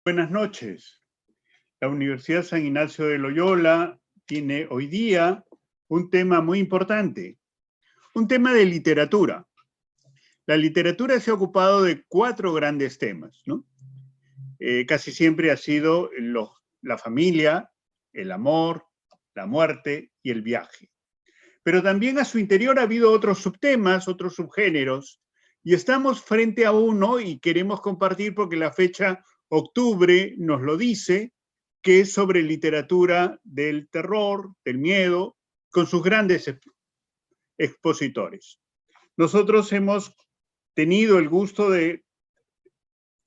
Buenas noches. La Universidad San Ignacio de Loyola tiene hoy día un tema muy importante, un tema de literatura. La literatura se ha ocupado de 4 grandes temas, ¿no? Casi siempre ha sido la familia, el amor, la muerte y el viaje. Pero también a su interior ha habido otros subtemas, otros subgéneros, y estamos frente a uno y queremos compartir porque la fecha octubre nos lo dice, que es sobre literatura del terror, del miedo, con sus grandes expositores. Nosotros hemos tenido el gusto de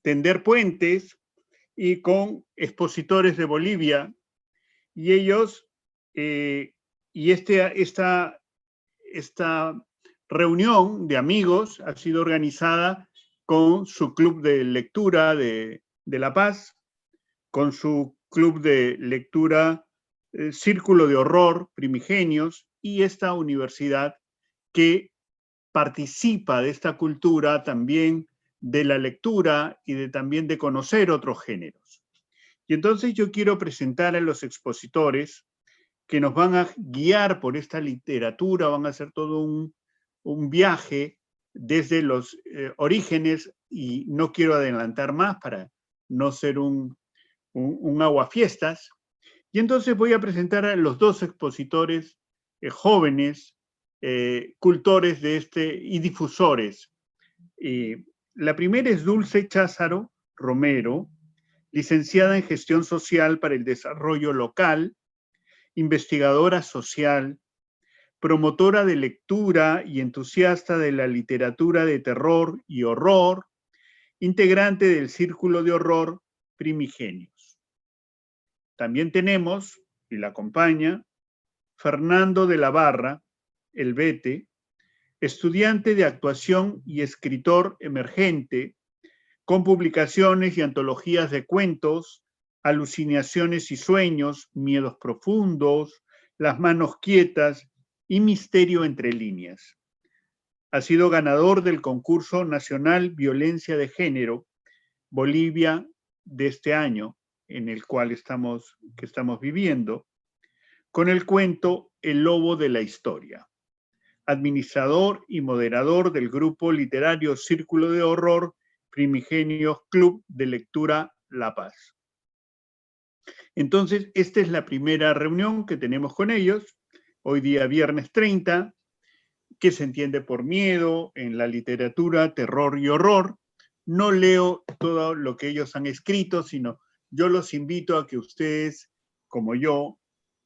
tender puentes y con expositores de Bolivia, y ellos, esta reunión de amigos ha sido organizada con su club de lectura de La Paz, con su club de lectura Círculo de Horror Primigenios, y esta universidad que participa de esta cultura también de la lectura y también de conocer otros géneros. Y entonces yo quiero presentar a los expositores que nos van a guiar por esta literatura, van a hacer todo un viaje desde los orígenes, y no quiero adelantar más para no ser un aguafiestas. Y entonces voy a presentar a los 2 expositores jóvenes, cultores y difusores. La primera es Dulce Cházaro Romero, licenciada en Gestión Social para el Desarrollo Local, investigadora social, promotora de lectura y entusiasta de la literatura de terror y horror, integrante del Círculo de Horror Primigenios. También tenemos, y la acompaña, Fernando de la Barra, el Bete, estudiante de actuación y escritor emergente, con publicaciones y antologías de cuentos, Alucinaciones y sueños, Miedos profundos, Las manos quietas y Misterio entre líneas. Ha sido ganador del concurso nacional Violencia de Género, Bolivia, de este año, en el cual estamos viviendo, con el cuento El lobo de la historia. Administrador y moderador del grupo literario Círculo de Horror Primigenios Club de Lectura La Paz. Entonces, esta es la primera reunión que tenemos con ellos, hoy día viernes 30, que se entiende por miedo en la literatura, terror y horror. No leo todo lo que ellos han escrito, sino yo los invito a que ustedes, como yo,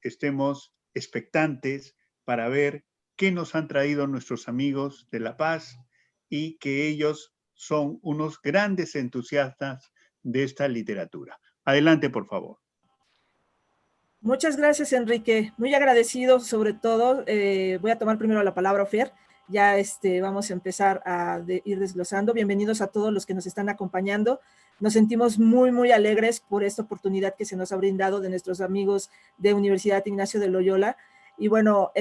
estemos expectantes para ver qué nos han traído nuestros amigos de La Paz, y que ellos son unos grandes entusiastas de esta literatura. Adelante, por favor. Muchas gracias, Enrique. Muy agradecido, sobre todo. Voy a tomar primero la palabra, Fer. Ya vamos a empezar a ir desglosando. Bienvenidos a todos los que nos están acompañando. Nos sentimos muy, muy alegres por esta oportunidad que se nos ha brindado de nuestros amigos de Universidad Ignacio de Loyola. Y bueno,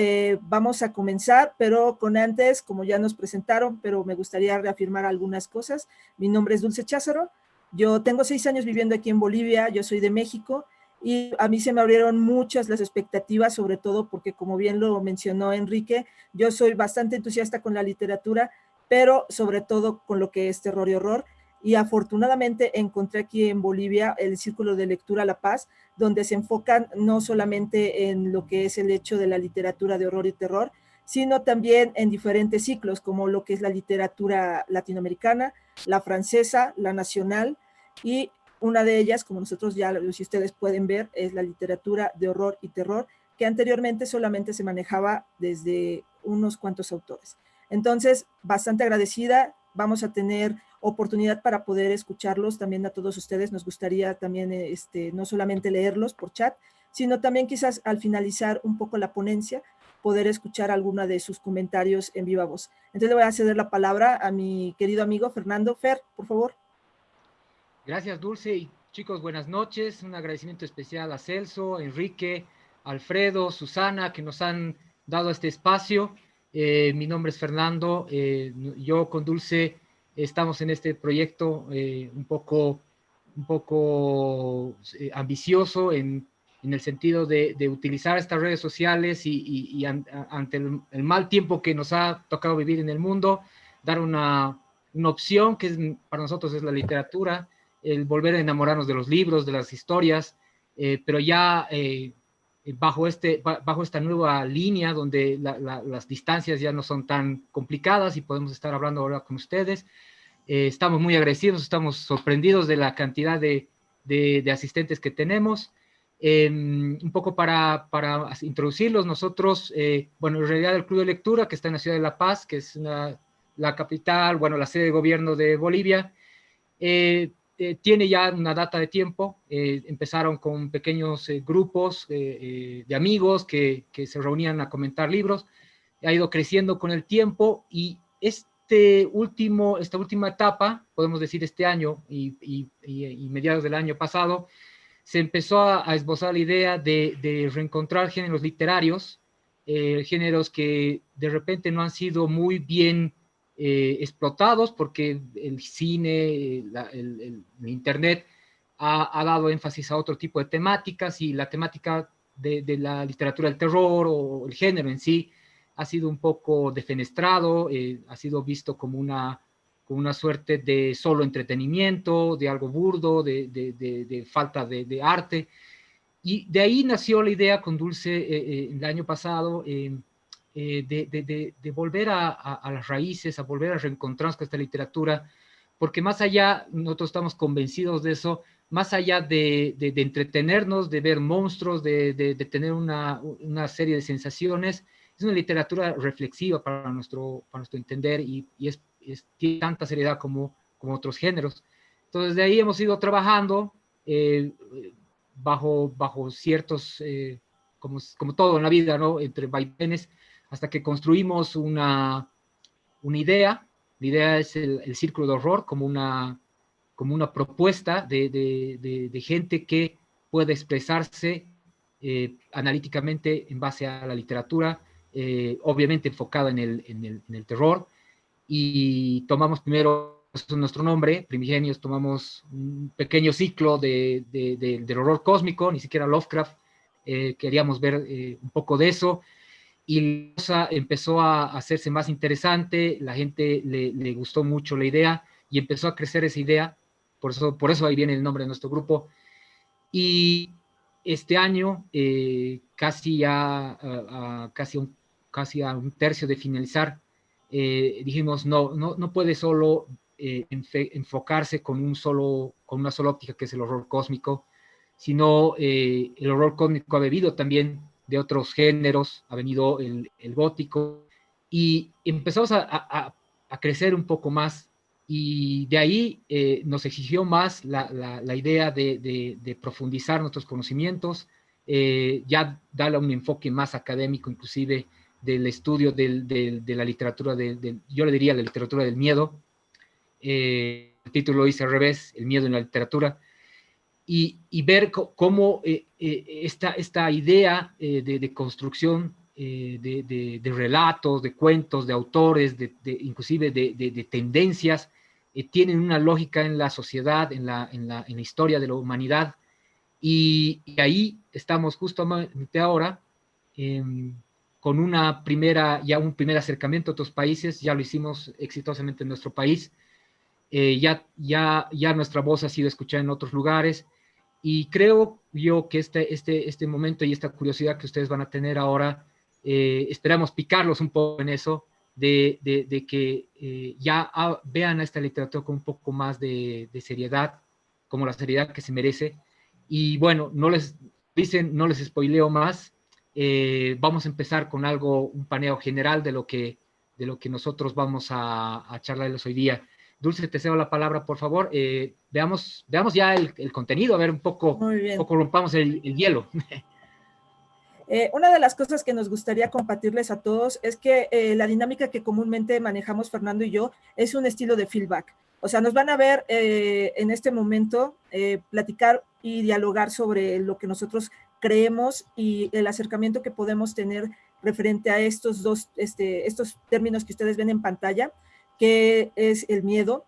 vamos a comenzar, pero con antes, como ya nos presentaron, pero me gustaría reafirmar algunas cosas. Mi nombre es Dulce Cházaro. Yo tengo 6 años viviendo aquí en Bolivia. Yo soy de México. Y a mí se me abrieron muchas las expectativas, sobre todo porque, como bien lo mencionó Enrique, yo soy bastante entusiasta con la literatura, pero sobre todo con lo que es terror y horror. Y afortunadamente encontré aquí en Bolivia el Círculo de Lectura La Paz, donde se enfocan no solamente en lo que es el hecho de la literatura de horror y terror, sino también en diferentes ciclos, como lo que es la literatura latinoamericana, la francesa, la nacional, y una de ellas, como nosotros ya, si ustedes pueden ver, es la literatura de horror y terror, que anteriormente solamente se manejaba desde unos cuantos autores. Entonces, bastante agradecida. Vamos a tener oportunidad para poder escucharlos también a todos ustedes. Nos gustaría también no solamente leerlos por chat, sino también quizás al finalizar un poco la ponencia, poder escuchar alguna de sus comentarios en viva voz. Entonces le voy a ceder la palabra a mi querido amigo Fernando. Fer, por favor. Gracias, Dulce. Y chicos, buenas noches. Un agradecimiento especial a Celso, Enrique, Alfredo, Susana, que nos han dado este espacio. Mi nombre es Fernando. Yo con Dulce estamos en este proyecto un poco un poco ambicioso en el sentido de utilizar estas redes sociales y ante el mal tiempo que nos ha tocado vivir en el mundo, dar una opción que para nosotros es la literatura, el volver a enamorarnos de los libros, de las historias, pero ya bajo esta nueva línea donde las distancias ya no son tan complicadas y podemos estar hablando ahora con ustedes. Estamos muy agradecidos, estamos sorprendidos de la cantidad de asistentes que tenemos. Un poco para introducirlos, nosotros, bueno, en realidad el Club de Lectura, que está en la ciudad de La Paz, que es la capital, bueno, la sede de gobierno de Bolivia, tiene ya una data de tiempo. Empezaron con pequeños grupos de amigos que se reunían a comentar libros. Ha ido creciendo con el tiempo y esta última etapa, podemos decir este año y mediados del año pasado, se empezó a esbozar la idea de reencontrar géneros literarios, géneros que de repente no han sido muy bien explotados porque el cine, el internet ha dado énfasis a otro tipo de temáticas y la temática de la literatura del terror o el género en sí ha sido un poco defenestrado, ha sido visto como una suerte de solo entretenimiento, de algo burdo, de falta de arte. Y de ahí nació la idea con Dulce el año pasado de volver a las raíces, a volver a reencontrarnos con esta literatura, porque más allá, nosotros estamos convencidos de eso, más allá de entretenernos, de ver monstruos, de tener una serie de sensaciones, es una literatura reflexiva para nuestro entender y tiene tanta seriedad como otros géneros. Entonces, de ahí hemos ido trabajando bajo ciertos, como todo en la vida, ¿no? Entre vaivenes, hasta que construimos una idea. La idea es el Círculo de Horror como una propuesta de gente que puede expresarse analíticamente en base a la literatura, obviamente enfocada en el terror, y tomamos primero nuestro nombre, Primigenios, tomamos un pequeño ciclo del horror cósmico, ni siquiera Lovecraft, queríamos ver un poco de eso, y la cosa empezó a hacerse más interesante, la gente le gustó mucho la idea, y empezó a crecer esa idea, por eso ahí viene el nombre de nuestro grupo, y este año, casi a un tercio de finalizar, dijimos, no puede solo enfocarse con una sola óptica, que es el horror cósmico, sino el horror cósmico ha bebido también de otros géneros, ha venido el gótico, y empezamos a crecer un poco más, y de ahí nos exigió más la idea de profundizar nuestros conocimientos, ya darle un enfoque más académico, inclusive del estudio de la literatura, yo le diría la literatura del miedo. El título lo dice al revés, el miedo en la literatura, y ver cómo esta idea de construcción de relatos, de cuentos, de autores, inclusive de tendencias, tienen una lógica en la sociedad, en la historia de la humanidad, y ahí estamos justamente ahora con un primer acercamiento a otros países. Ya lo hicimos exitosamente en nuestro país, ya nuestra voz ha sido escuchada en otros lugares, y creo yo que este momento y esta curiosidad que ustedes van a tener ahora, esperamos picarlos un poco en eso, de que ya vean a esta literatura con un poco más de seriedad, como la seriedad que se merece. Y bueno, no les spoileo más. Vamos a empezar con un paneo general de lo que nosotros vamos a charlarles hoy día. Dulce, te cedo la palabra, por favor. Veamos ya el contenido, a ver un poco rompamos el hielo. Una de las cosas que nos gustaría compartirles a todos es que la dinámica que comúnmente manejamos Fernando y yo es un estilo de feedback. O sea, nos van a ver en este momento platicar y dialogar sobre lo que nosotros creemos y el acercamiento que podemos tener referente a estos términos que ustedes ven en pantalla, que es el miedo,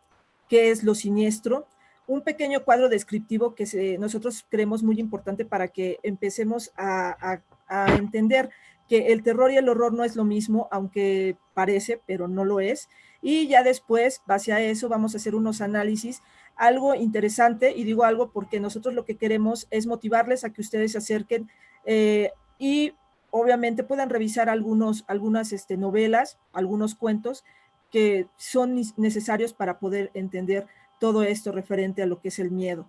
que es lo siniestro, un pequeño cuadro descriptivo que nosotros creemos muy importante para que empecemos a entender que el terror y el horror no es lo mismo, aunque parece, pero no lo es. Y ya después, base a eso, vamos a hacer unos análisis, algo interesante, y digo algo porque nosotros lo que queremos es motivarles a que ustedes se acerquen y obviamente puedan revisar algunas novelas, algunos cuentos que son necesarios para poder entender todo esto referente a lo que es el miedo.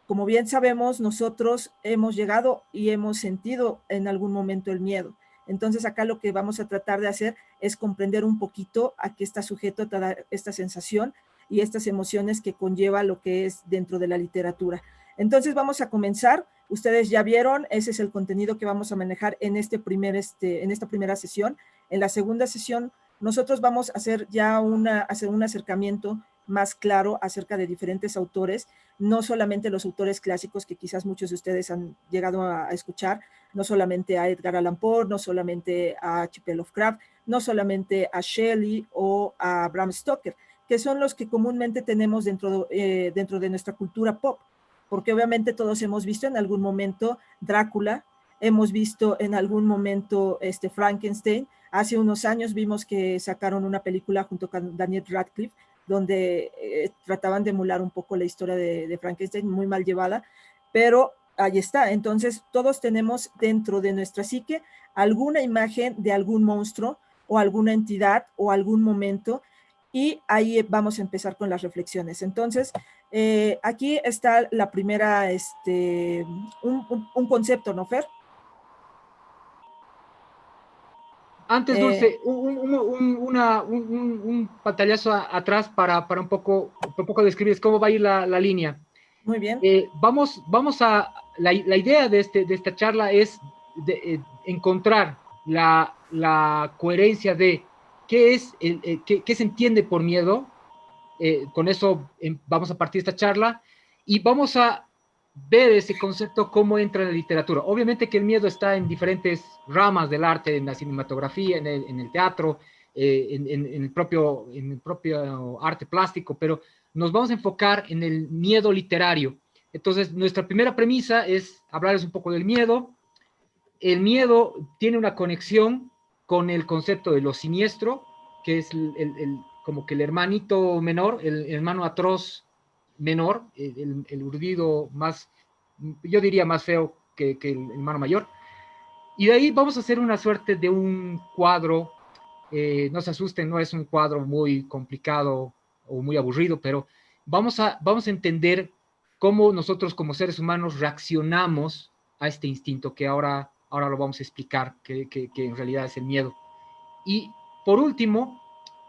Como bien sabemos, nosotros hemos llegado y hemos sentido en algún momento el miedo. Entonces acá lo que vamos a tratar de hacer es comprender un poquito a qué está sujeto toda esta sensación y estas emociones que conlleva lo que es dentro de la literatura. Entonces vamos a comenzar. Ustedes ya vieron, ese es el contenido que vamos a manejar en esta primera sesión. En la segunda sesión nosotros vamos a hacer ya un acercamiento más claro acerca de diferentes autores, no solamente los autores clásicos que quizás muchos de ustedes han llegado a escuchar, no solamente a Edgar Allan Poe, no solamente a H.P. Lovecraft, no solamente a Shelley o a Bram Stoker, que son los que comúnmente tenemos dentro de nuestra cultura pop, porque obviamente todos hemos visto en algún momento Drácula, hemos visto en algún momento Frankenstein. Hace unos años vimos que sacaron una película junto con Daniel Radcliffe, donde trataban de emular un poco la historia de Frankenstein, muy mal llevada, pero ahí está. Entonces todos tenemos dentro de nuestra psique alguna imagen de algún monstruo o alguna entidad o algún momento, y ahí vamos a empezar con las reflexiones. Entonces aquí está la primera, un concepto, ¿no, Fer? Antes, Dulce, un pantallazo atrás para un poco describir cómo va a ir la línea. Muy bien. La idea de esta charla es encontrar la coherencia de qué se entiende por miedo. Con eso vamos a partir de esta charla y vamos a ver ese concepto, cómo entra en la literatura. Obviamente que el miedo está en diferentes ramas del arte, en la cinematografía, en el teatro, en el propio arte plástico, pero nos vamos a enfocar en el miedo literario. Entonces, nuestra primera premisa es hablarles un poco del miedo. El miedo tiene una conexión con el concepto de lo siniestro, que es como que el hermanito menor, el hermano atroz menor, el urdido más, yo diría más feo que el hermano mayor. Y de ahí vamos a hacer una suerte de un cuadro, no se asusten, no es un cuadro muy complicado o muy aburrido, pero vamos a entender cómo nosotros como seres humanos reaccionamos a este instinto que ahora lo vamos a explicar, que en realidad es el miedo. Y por último,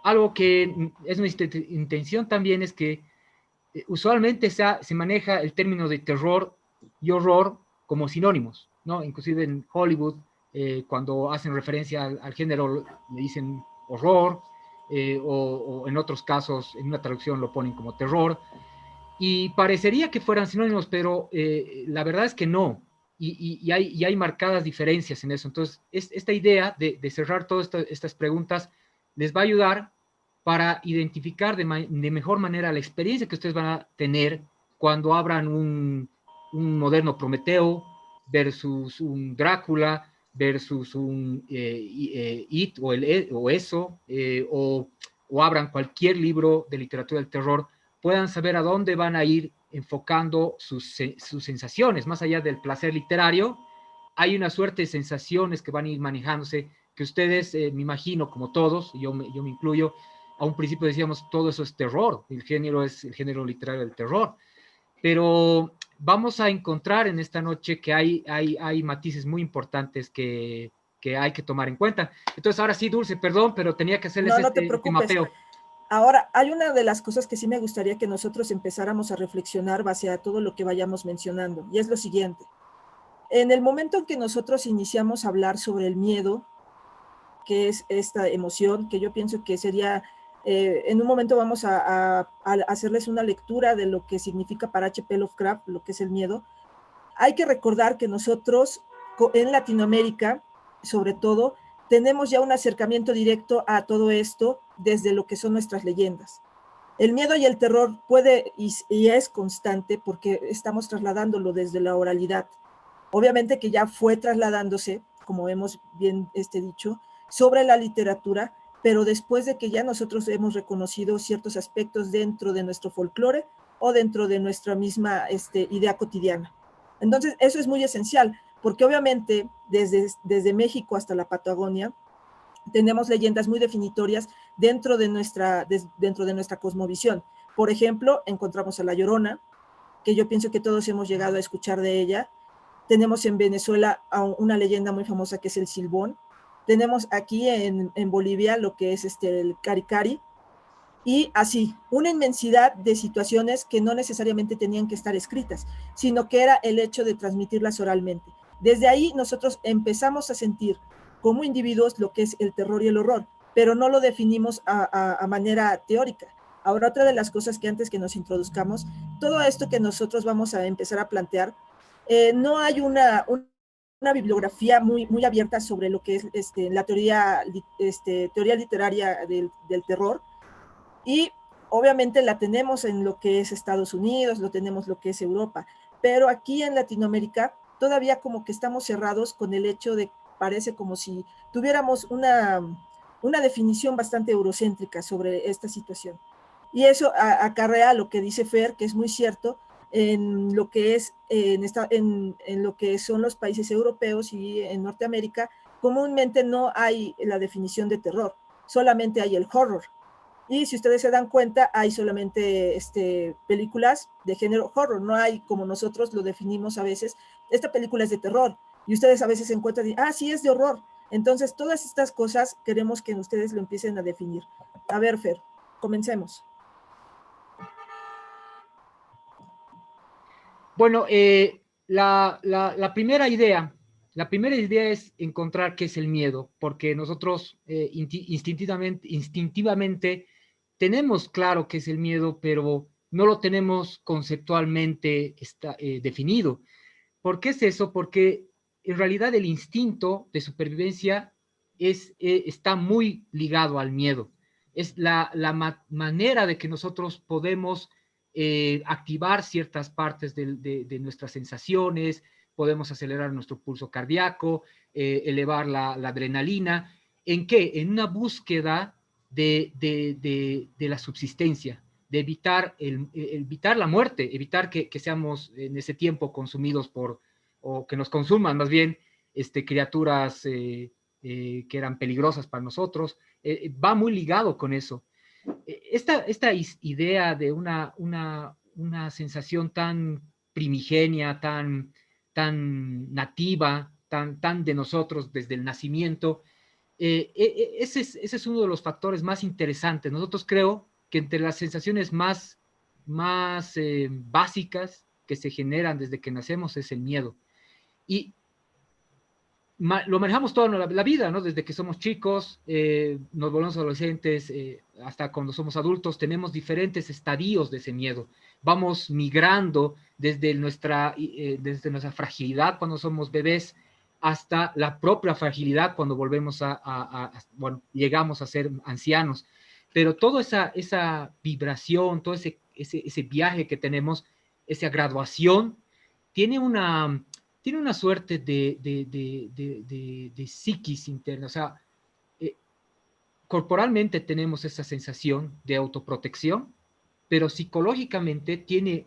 algo que es nuestra intención también es que usualmente se maneja el término de terror y horror como sinónimos, ¿no? Inclusive en Hollywood, cuando hacen referencia al género, le dicen horror, o en otros casos, en una traducción lo ponen como terror, y parecería que fueran sinónimos, pero la verdad es que no, y hay marcadas diferencias en eso. Entonces, esta idea de cerrar todas estas preguntas les va a ayudar para identificar de mejor manera la experiencia que ustedes van a tener cuando abran un moderno Prometeo versus un Drácula versus un It o eso, o abran cualquier libro de literatura del terror, puedan saber a dónde van a ir enfocando sus sensaciones. Más allá del placer literario, hay una suerte de sensaciones que van a ir manejándose, que ustedes, me imagino, como todos, yo me incluyo, a un principio decíamos, todo eso es terror, el género es el género literario del terror, pero vamos a encontrar en esta noche que hay matices muy importantes que hay que tomar en cuenta. Entonces, ahora sí, Dulce, perdón, pero tenía que hacerles no te preocupes. Mapeo. Ahora, hay una de las cosas que sí me gustaría que nosotros empezáramos a reflexionar base a todo lo que vayamos mencionando, y es lo siguiente. En el momento en que nosotros iniciamos a hablar sobre el miedo, que es esta emoción, que yo pienso que sería, en un momento vamos a hacerles una lectura de lo que significa para H.P. Lovecraft, lo que es el miedo. Hay que recordar que nosotros en Latinoamérica, sobre todo, tenemos ya un acercamiento directo a todo esto desde lo que son nuestras leyendas. El miedo y el terror puede y es constante porque estamos trasladándolo desde la oralidad. Obviamente que ya fue trasladándose, como hemos bien dicho, sobre la literatura, pero después de que ya nosotros hemos reconocido ciertos aspectos dentro de nuestro folclore o dentro de nuestra misma idea cotidiana. Entonces, eso es muy esencial, porque obviamente desde México hasta la Patagonia, tenemos leyendas muy definitorias dentro de nuestra cosmovisión. Por ejemplo, encontramos a La Llorona, que yo pienso que todos hemos llegado a escuchar de ella. Tenemos en Venezuela una leyenda muy famosa que es el Silbón. Tenemos aquí en Bolivia lo que es el Caricari. Y así, una inmensidad de situaciones que no necesariamente tenían que estar escritas, sino que era el hecho de transmitirlas oralmente. Desde ahí nosotros empezamos a sentir como individuos lo que es el terror y el horror, pero no lo definimos a manera teórica. Ahora, otra de las cosas que antes que nos introduzcamos, todo esto que nosotros vamos a empezar a plantear, no hay una bibliografía muy abierta sobre lo que es la teoría literaria del terror, y obviamente la tenemos en lo que es Estados Unidos, lo tenemos lo que es Europa, pero aquí en Latinoamérica todavía como que estamos cerrados con el hecho de, parece como si tuviéramos una definición bastante eurocéntrica sobre esta situación. Y eso acarrea lo que dice Fer, que es muy cierto, en lo que es en lo que son los países europeos y en Norteamérica, comúnmente no hay la definición de terror, solamente hay el horror. Y si ustedes se dan cuenta, hay solamente películas de género horror, no hay como nosotros lo definimos a veces, esta película es de terror, y ustedes a veces se encuentran y, sí, es de horror. Entonces, todas estas cosas queremos que ustedes lo empiecen a definir. A ver, Fer, comencemos. Bueno, la primera idea es encontrar qué es el miedo, porque nosotros instintivamente tenemos claro qué es el miedo, pero no lo tenemos conceptualmente definido. ¿Por qué es eso? Porque en realidad el instinto de supervivencia está muy ligado al miedo. Es la manera de que nosotros podemos activar ciertas partes de nuestras sensaciones, podemos acelerar nuestro pulso cardíaco, elevar la adrenalina. ¿En qué? En una búsqueda de la subsistencia, de evitar la muerte, evitar que seamos en ese tiempo consumidos o que nos consuman más bien criaturas que eran peligrosas para nosotros. Va muy ligado con eso. Esta idea de una sensación tan primigenia, tan nativa, tan de nosotros desde el nacimiento, ese es uno de los factores más interesantes. Nosotros creo que entre las sensaciones más básicas que se generan desde que nacemos es el miedo. Y lo manejamos toda la vida, ¿no? Desde que somos chicos, nos volvemos adolescentes, hasta cuando somos adultos, tenemos diferentes estadios de ese miedo. Vamos migrando desde nuestra fragilidad cuando somos bebés hasta la propia fragilidad cuando volvemos bueno, llegamos a ser ancianos. Pero toda esa vibración, todo ese viaje que tenemos, esa graduación, tiene una suerte de psiquis interna. O sea, corporalmente tenemos esa sensación de autoprotección, pero psicológicamente tiene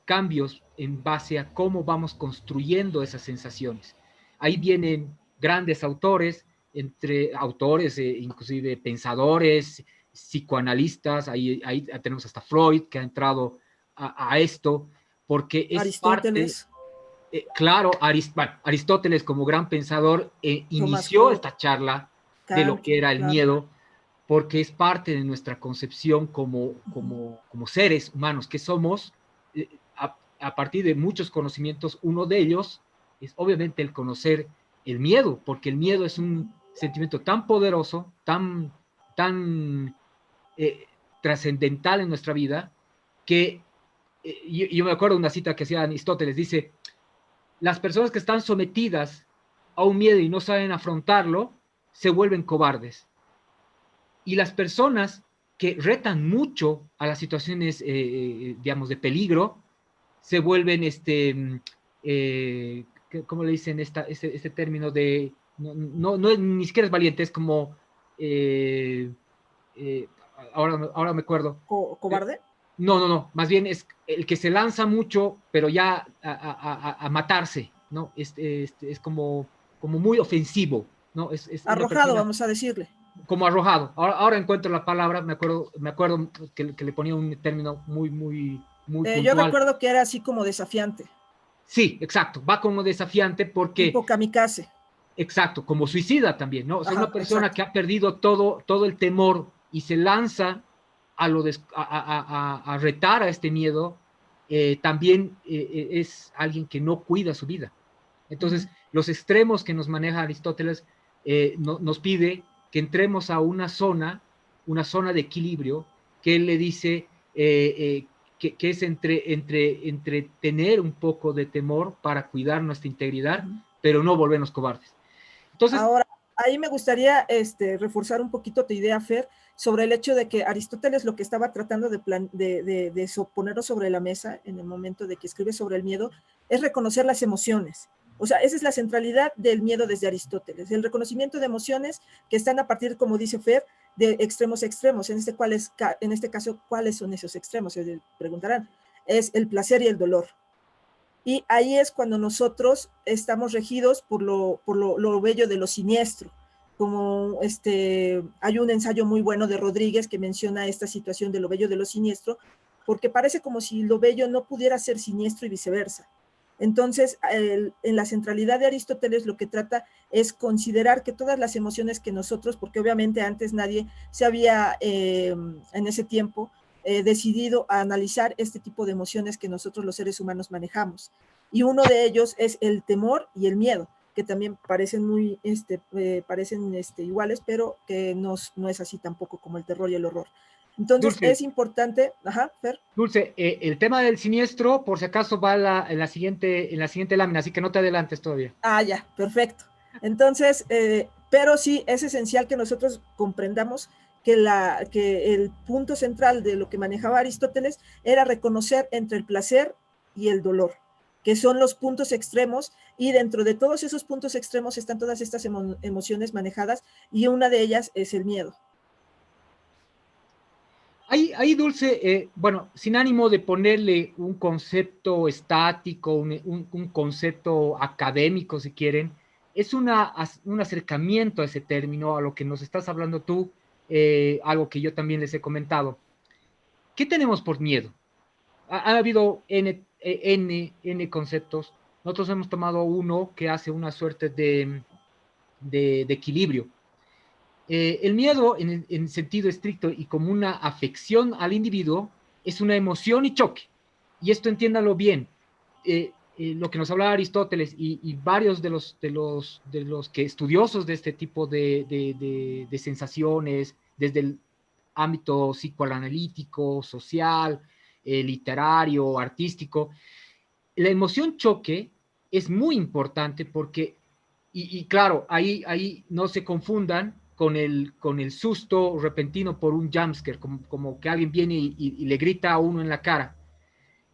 cambios en base a cómo vamos construyendo esas sensaciones. Ahí vienen grandes autores, inclusive pensadores, psicoanalistas, ahí tenemos hasta Freud, que ha entrado a esto, porque es Aristóteles. parte... Claro, Aristóteles como gran pensador inició esta charla de lo que era el miedo, porque es parte de nuestra concepción como seres humanos que somos, a partir de muchos conocimientos. Uno de ellos es obviamente el conocer el miedo, porque el miedo es un sentimiento tan poderoso, tan trascendental en nuestra vida, que yo me acuerdo de una cita que hacía Aristóteles, dice: las personas que están sometidas a un miedo y no saben afrontarlo, se vuelven cobardes. Y las personas que retan mucho a las situaciones, digamos, de peligro, se vuelven, ¿cómo le dicen este término de, ni siquiera es valiente, es como, ahora me acuerdo. ¿Cobarde? No, más bien es el que se lanza mucho, pero ya a matarse, ¿no? Es como muy ofensivo, ¿no? Es una Arrojado, persona vamos a decirle. como arrojado. Ahora encuentro la palabra, me acuerdo que le ponía un término muy Yo puntual. recuerdo que era así como desafiante. Sí, exacto, va como desafiante porque, Tipo kamikaze. exacto, como suicida también, ¿no? O sea, Ajá, una persona exacto. que ha perdido todo el temor y se lanza a retar a este miedo, también es alguien que no cuida su vida. Entonces, los extremos que nos maneja Aristóteles nos pide que entremos a una zona de equilibrio, que él le dice que es entre tener un poco de temor para cuidar nuestra integridad, pero no volvernos cobardes. Entonces, ahora, ahí me gustaría reforzar un poquito tu idea, Fer, sobre el hecho de que Aristóteles lo que estaba tratando de ponernos sobre la mesa en el momento de que escribe sobre el miedo es reconocer las emociones. O sea, esa es la centralidad del miedo desde Aristóteles, el reconocimiento de emociones que están a partir, como dice Fer, de extremos a extremos. En este caso, ¿cuáles son esos extremos? Se preguntarán. Es el placer y el dolor. Y ahí es cuando nosotros estamos regidos por lo bello de lo siniestro. Como hay un ensayo muy bueno de Rodríguez que menciona esta situación de lo bello de lo siniestro, porque parece como si lo bello no pudiera ser siniestro y viceversa. Entonces, en la centralidad de Aristóteles lo que trata es considerar que todas las emociones que nosotros, porque obviamente antes nadie se había en ese tiempo decidido a analizar este tipo de emociones que nosotros los seres humanos manejamos. Y uno de ellos es el temor y el miedo, que también parecen iguales, pero que no es así tampoco como el terror y el horror. Entonces Dulce, es importante, ajá, Fer. Dulce, el tema del siniestro, por si acaso, va en la siguiente lámina, así que no te adelantes todavía. Ah, ya, perfecto. Entonces, pero sí es esencial que nosotros comprendamos que el punto central de lo que manejaba Aristóteles era reconocer entre el placer y el dolor, que son los puntos extremos, y dentro de todos esos puntos extremos están todas estas emociones manejadas, y una de ellas es el miedo. Ahí Dulce, bueno, sin ánimo de ponerle un concepto estático, un concepto académico, si quieren, es un acercamiento a ese término, a lo que nos estás hablando tú, algo que yo también les he comentado. ¿Qué tenemos por miedo? Ha habido N conceptos. Nosotros hemos tomado uno que hace una suerte de equilibrio. El miedo, en sentido estricto y como una afección al individuo, es una emoción y choque. Y esto entiéndalo bien. Lo que nos hablaba Aristóteles y varios de los que estudiosos de este tipo de sensaciones, desde el ámbito psicoanalítico, social, literario, artístico, la emoción choque es muy importante porque, y claro, ahí no se confundan con el susto repentino por un jumpscare, como que alguien viene y le grita a uno en la cara.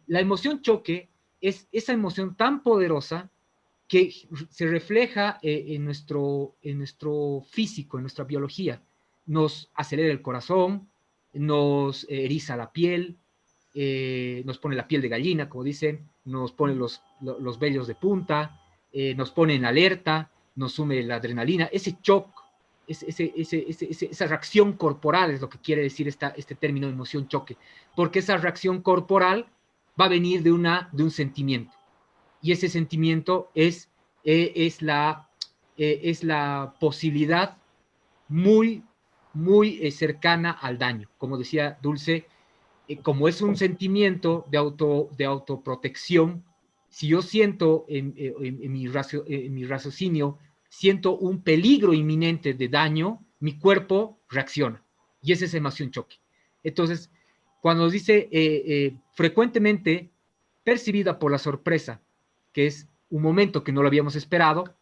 La emoción choque es esa emoción tan poderosa que se refleja en nuestro físico, en nuestra biología. Nos acelera el corazón, nos eriza la piel, nos pone la piel de gallina, como dicen, nos pone los vellos de punta, nos pone en alerta, nos sume la adrenalina, ese shock, esa reacción corporal es lo que quiere decir este término de emoción choque, porque esa reacción corporal va a venir de un sentimiento, y ese sentimiento es la posibilidad muy, muy cercana al daño. Como decía Dulce, como es un sentimiento de autoprotección, si yo siento en mi raciocinio, siento un peligro inminente de daño, mi cuerpo reacciona. Y esa es emoción choque. Entonces, cuando nos dice frecuentemente percibida por la sorpresa, que es un momento que no lo habíamos esperado,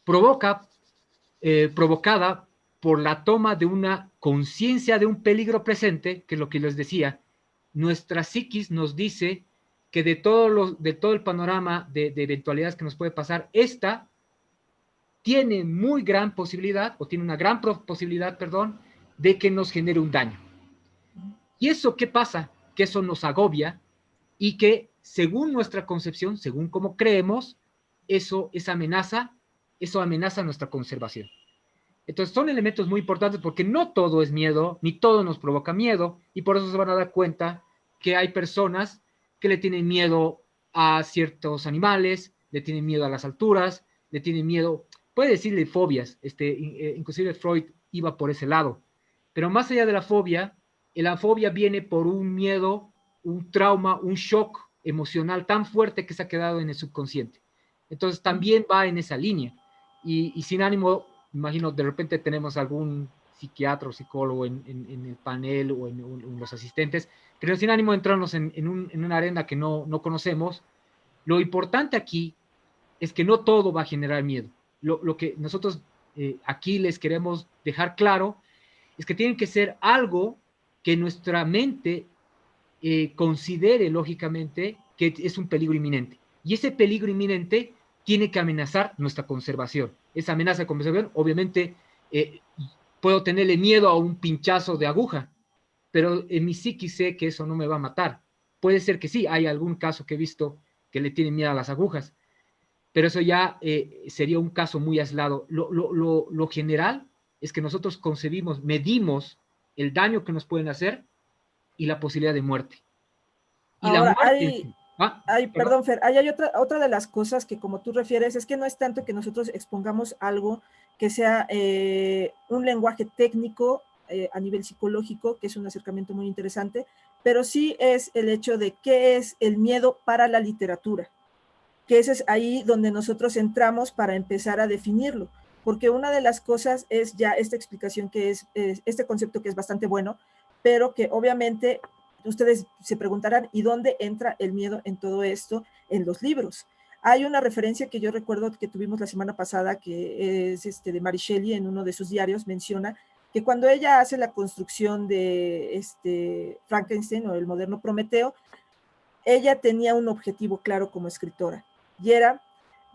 provocada por la toma de una conciencia de un peligro presente, que es lo que les decía. Nuestra psiquis nos dice que de todo el panorama de eventualidades que nos puede pasar, esta tiene muy gran posibilidad, o tiene una gran posibilidad, perdón, de que nos genere un daño. ¿Y eso qué pasa? Que eso nos agobia y que según nuestra concepción, según cómo creemos, eso amenaza nuestra conservación. Entonces son elementos muy importantes porque no todo es miedo, ni todo nos provoca miedo, y por eso se van a dar cuenta que hay personas que le tienen miedo a ciertos animales, le tienen miedo a las alturas, le tienen miedo, puede decirle fobias, inclusive Freud iba por ese lado, pero más allá de la fobia viene por un miedo, un trauma, un shock emocional tan fuerte que se ha quedado en el subconsciente. Entonces también va en esa línea, y sin ánimo, imagino, de repente tenemos algún psiquiatra o psicólogo en el panel o en los asistentes, pero sin ánimo de entrarnos en una arena que no conocemos. Lo importante aquí es que no todo va a generar miedo. Lo que nosotros aquí les queremos dejar claro es que tiene que ser algo que nuestra mente considere lógicamente que es un peligro inminente. Y ese peligro inminente tiene que amenazar nuestra conservación. Esa amenaza de conservación, obviamente, puedo tenerle miedo a un pinchazo de aguja, pero en mi psiquis sé que eso no me va a matar. Puede ser que sí, hay algún caso que he visto que le tienen miedo a las agujas, pero eso ya sería un caso muy aislado. Lo general es que nosotros concebimos, medimos el daño que nos pueden hacer y la posibilidad de muerte. Y la Ahora, muerte... perdón, Fer, hay otra de las cosas que, como tú refieres, es que no es tanto que nosotros expongamos algo que sea un lenguaje técnico a nivel psicológico, que es un acercamiento muy interesante, pero sí es el hecho de qué es el miedo para la literatura, que ese es ahí donde nosotros entramos para empezar a definirlo, porque una de las cosas es ya esta explicación que es este concepto que es bastante bueno, pero que obviamente ustedes se preguntarán, ¿y dónde entra el miedo en todo esto? En los libros. Hay una referencia que yo recuerdo que tuvimos la semana pasada, que es de Mary Shelley, en uno de sus diarios, menciona que cuando ella hace la construcción de Frankenstein o el moderno Prometeo, ella tenía un objetivo claro como escritora, y era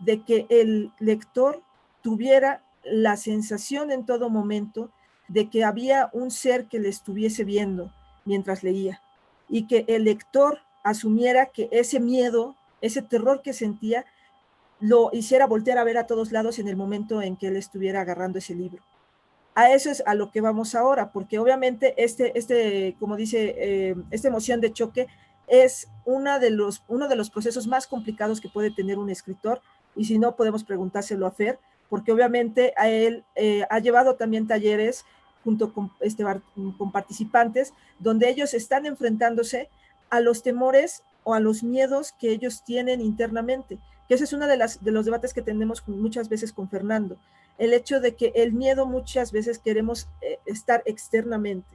de que el lector tuviera la sensación en todo momento de que había un ser que le estuviese viendo mientras leía, y que el lector asumiera que ese miedo, ese terror que sentía, lo hiciera voltear a ver a todos lados en el momento en que él estuviera agarrando ese libro. A eso es a lo que vamos ahora, porque obviamente como dice, esta emoción de choque es uno de los procesos más complicados que puede tener un escritor, y si no, podemos preguntárselo a Fer, porque obviamente a él ha llevado también talleres junto con participantes, donde ellos están enfrentándose a los temores o a los miedos que ellos tienen internamente, que ese es uno de los debates que tenemos muchas veces con Fernando, el hecho de que el miedo muchas veces queremos estar externamente,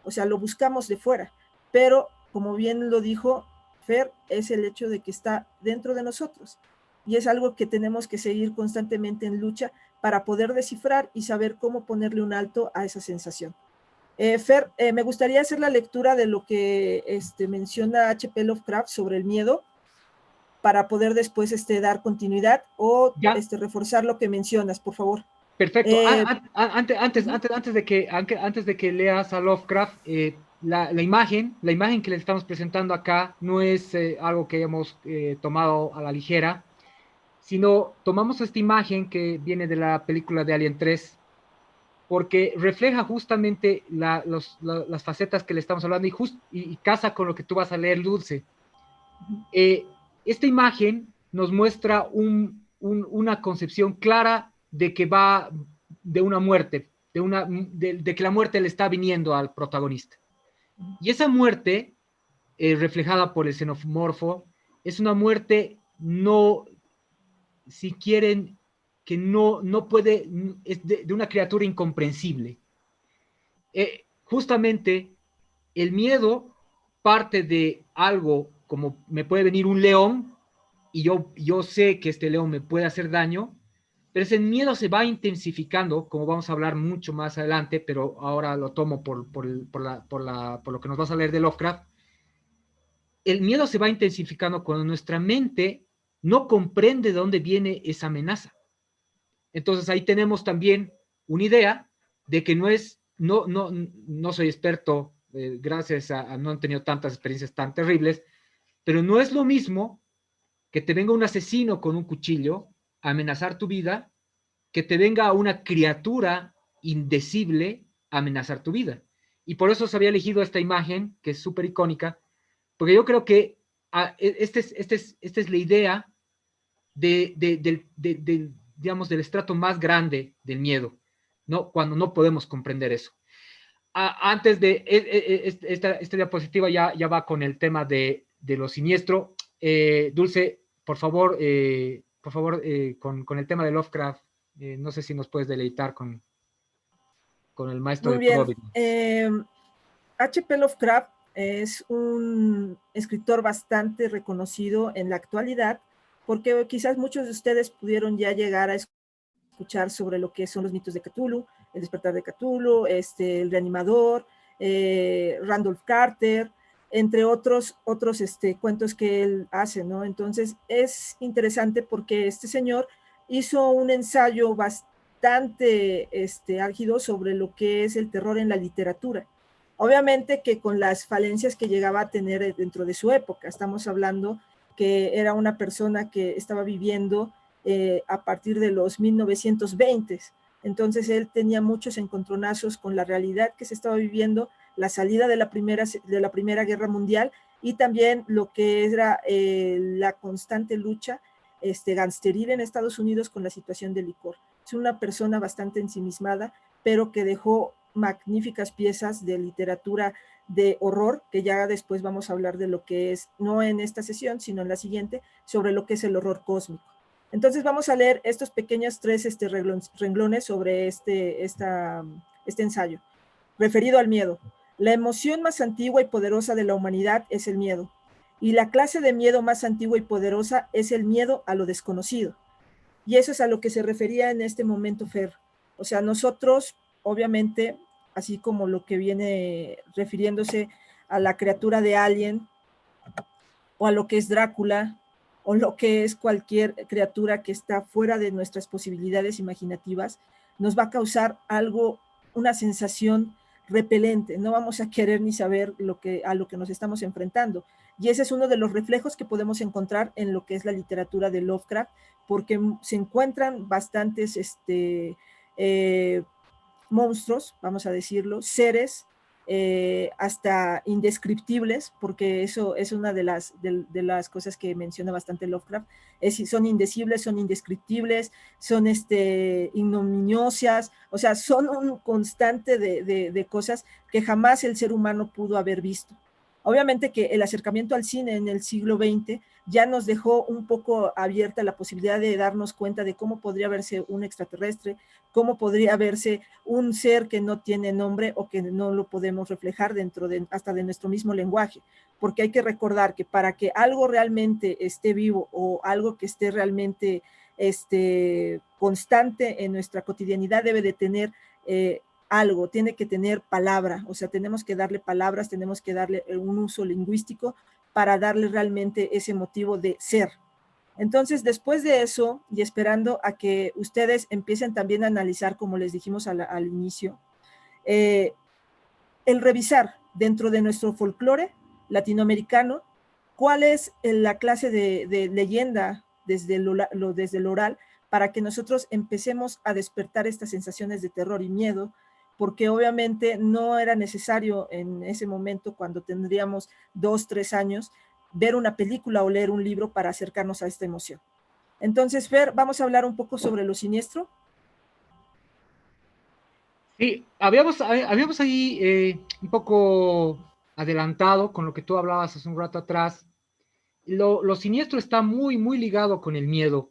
o sea, lo buscamos de fuera, pero como bien lo dijo Fer, es el hecho de que está dentro de nosotros, y es algo que tenemos que seguir constantemente en lucha para poder descifrar y saber cómo ponerle un alto a esa sensación. Fer, me gustaría hacer la lectura de lo que menciona H.P. Lovecraft sobre el miedo, para poder después dar continuidad o reforzar lo que mencionas, por favor. Perfecto. Antes de que leas a Lovecraft, la imagen que les estamos presentando acá no es algo que hayamos tomado a la ligera, sino tomamos esta imagen que viene de la película de Alien 3, porque refleja justamente las facetas que le estamos hablando y casa con lo que tú vas a leer, Dulce. Esta imagen nos muestra una concepción clara de que va de una muerte, de que la muerte le está viniendo al protagonista. Y esa muerte, reflejada por el xenomorfo, es una muerte no, si quieren, que no puede, es de una criatura incomprensible. Justamente el miedo parte de algo como me puede venir un león y yo sé que este león me puede hacer daño, pero ese miedo se va intensificando, como vamos a hablar mucho más adelante, pero ahora lo tomo por lo que nos vas a leer de Lovecraft. El miedo se va intensificando cuando nuestra mente no comprende de dónde viene esa amenaza. Entonces ahí tenemos también una idea de que no soy experto, gracias a no he tenido tantas experiencias tan terribles, pero no es lo mismo que te venga un asesino con un cuchillo a amenazar tu vida, que te venga una criatura indecible a amenazar tu vida. Y por eso se había elegido esta imagen, que es súper icónica, porque yo creo que esta es la idea digamos, del estrato más grande del miedo, ¿no? Cuando no podemos comprender eso. Antes de esta diapositiva ya va con el tema de lo siniestro. Dulce, por favor, con el tema de Lovecraft, no sé si nos puedes deleitar con el maestro Muy de bien. Providence. H.P. Lovecraft es un escritor bastante reconocido en la actualidad, porque quizás muchos de ustedes pudieron ya llegar a escuchar sobre lo que son los mitos de Cthulhu, el despertar de Cthulhu, el reanimador, Randolph Carter, entre otros cuentos que él hace, ¿no? Entonces es interesante porque este señor hizo un ensayo bastante álgido sobre lo que es el terror en la literatura. Obviamente que con las falencias que llegaba a tener dentro de su época. Estamos hablando que era una persona que estaba viviendo a partir de los 1920. Entonces él tenía muchos encontronazos con la realidad que se estaba viviendo, la salida de la Primera Guerra Mundial y también lo que era la constante lucha gangsteril en Estados Unidos con la situación del licor. Es una persona bastante ensimismada, pero que dejó magníficas piezas de literatura de horror, que ya después vamos a hablar de lo que es, no en esta sesión, sino en la siguiente, sobre lo que es el horror cósmico. Entonces vamos a leer estos pequeños tres renglones sobre este ensayo. Referido al miedo. La emoción más antigua y poderosa de la humanidad es el miedo. Y la clase de miedo más antigua y poderosa es el miedo a lo desconocido. Y eso es a lo que se refería en este momento Fer. O sea, nosotros, obviamente, así como lo que viene refiriéndose a la criatura de Alien, o a lo que es Drácula, o lo que es cualquier criatura que está fuera de nuestras posibilidades imaginativas, nos va a causar algo, una sensación repelente. No vamos a querer ni saber a lo que nos estamos enfrentando. Y ese es uno de los reflejos que podemos encontrar en lo que es la literatura de Lovecraft, porque se encuentran bastantes monstruos, vamos a decirlo, seres hasta indescriptibles, porque eso es una de las cosas que menciona bastante Lovecraft, son indecibles, son indescriptibles, son ignominiosas, o sea, son un constante de cosas que jamás el ser humano pudo haber visto. Obviamente que el acercamiento al cine en el siglo XX ya nos dejó un poco abierta la posibilidad de darnos cuenta de cómo podría verse un extraterrestre, cómo podría verse un ser que no tiene nombre o que no lo podemos reflejar dentro hasta de nuestro mismo lenguaje, porque hay que recordar que para que algo realmente esté vivo o algo que esté realmente constante en nuestra cotidianidad debe de tener algo, tiene que tener palabra, o sea, tenemos que darle palabras, tenemos que darle un uso lingüístico para darle realmente ese motivo de ser. Entonces, después de eso, y esperando a que ustedes empiecen también a analizar, como les dijimos al inicio, el revisar dentro de nuestro folclore latinoamericano cuál es la clase de leyenda desde el oral para que nosotros empecemos a despertar estas sensaciones de terror y miedo, porque obviamente no era necesario en ese momento, cuando tendríamos 2, 3 años, ver una película o leer un libro para acercarnos a esta emoción. Entonces, Fer, vamos a hablar un poco sobre lo siniestro. Sí, habíamos ahí un poco adelantado con lo que tú hablabas hace un rato atrás. Lo siniestro está muy, muy ligado con el miedo.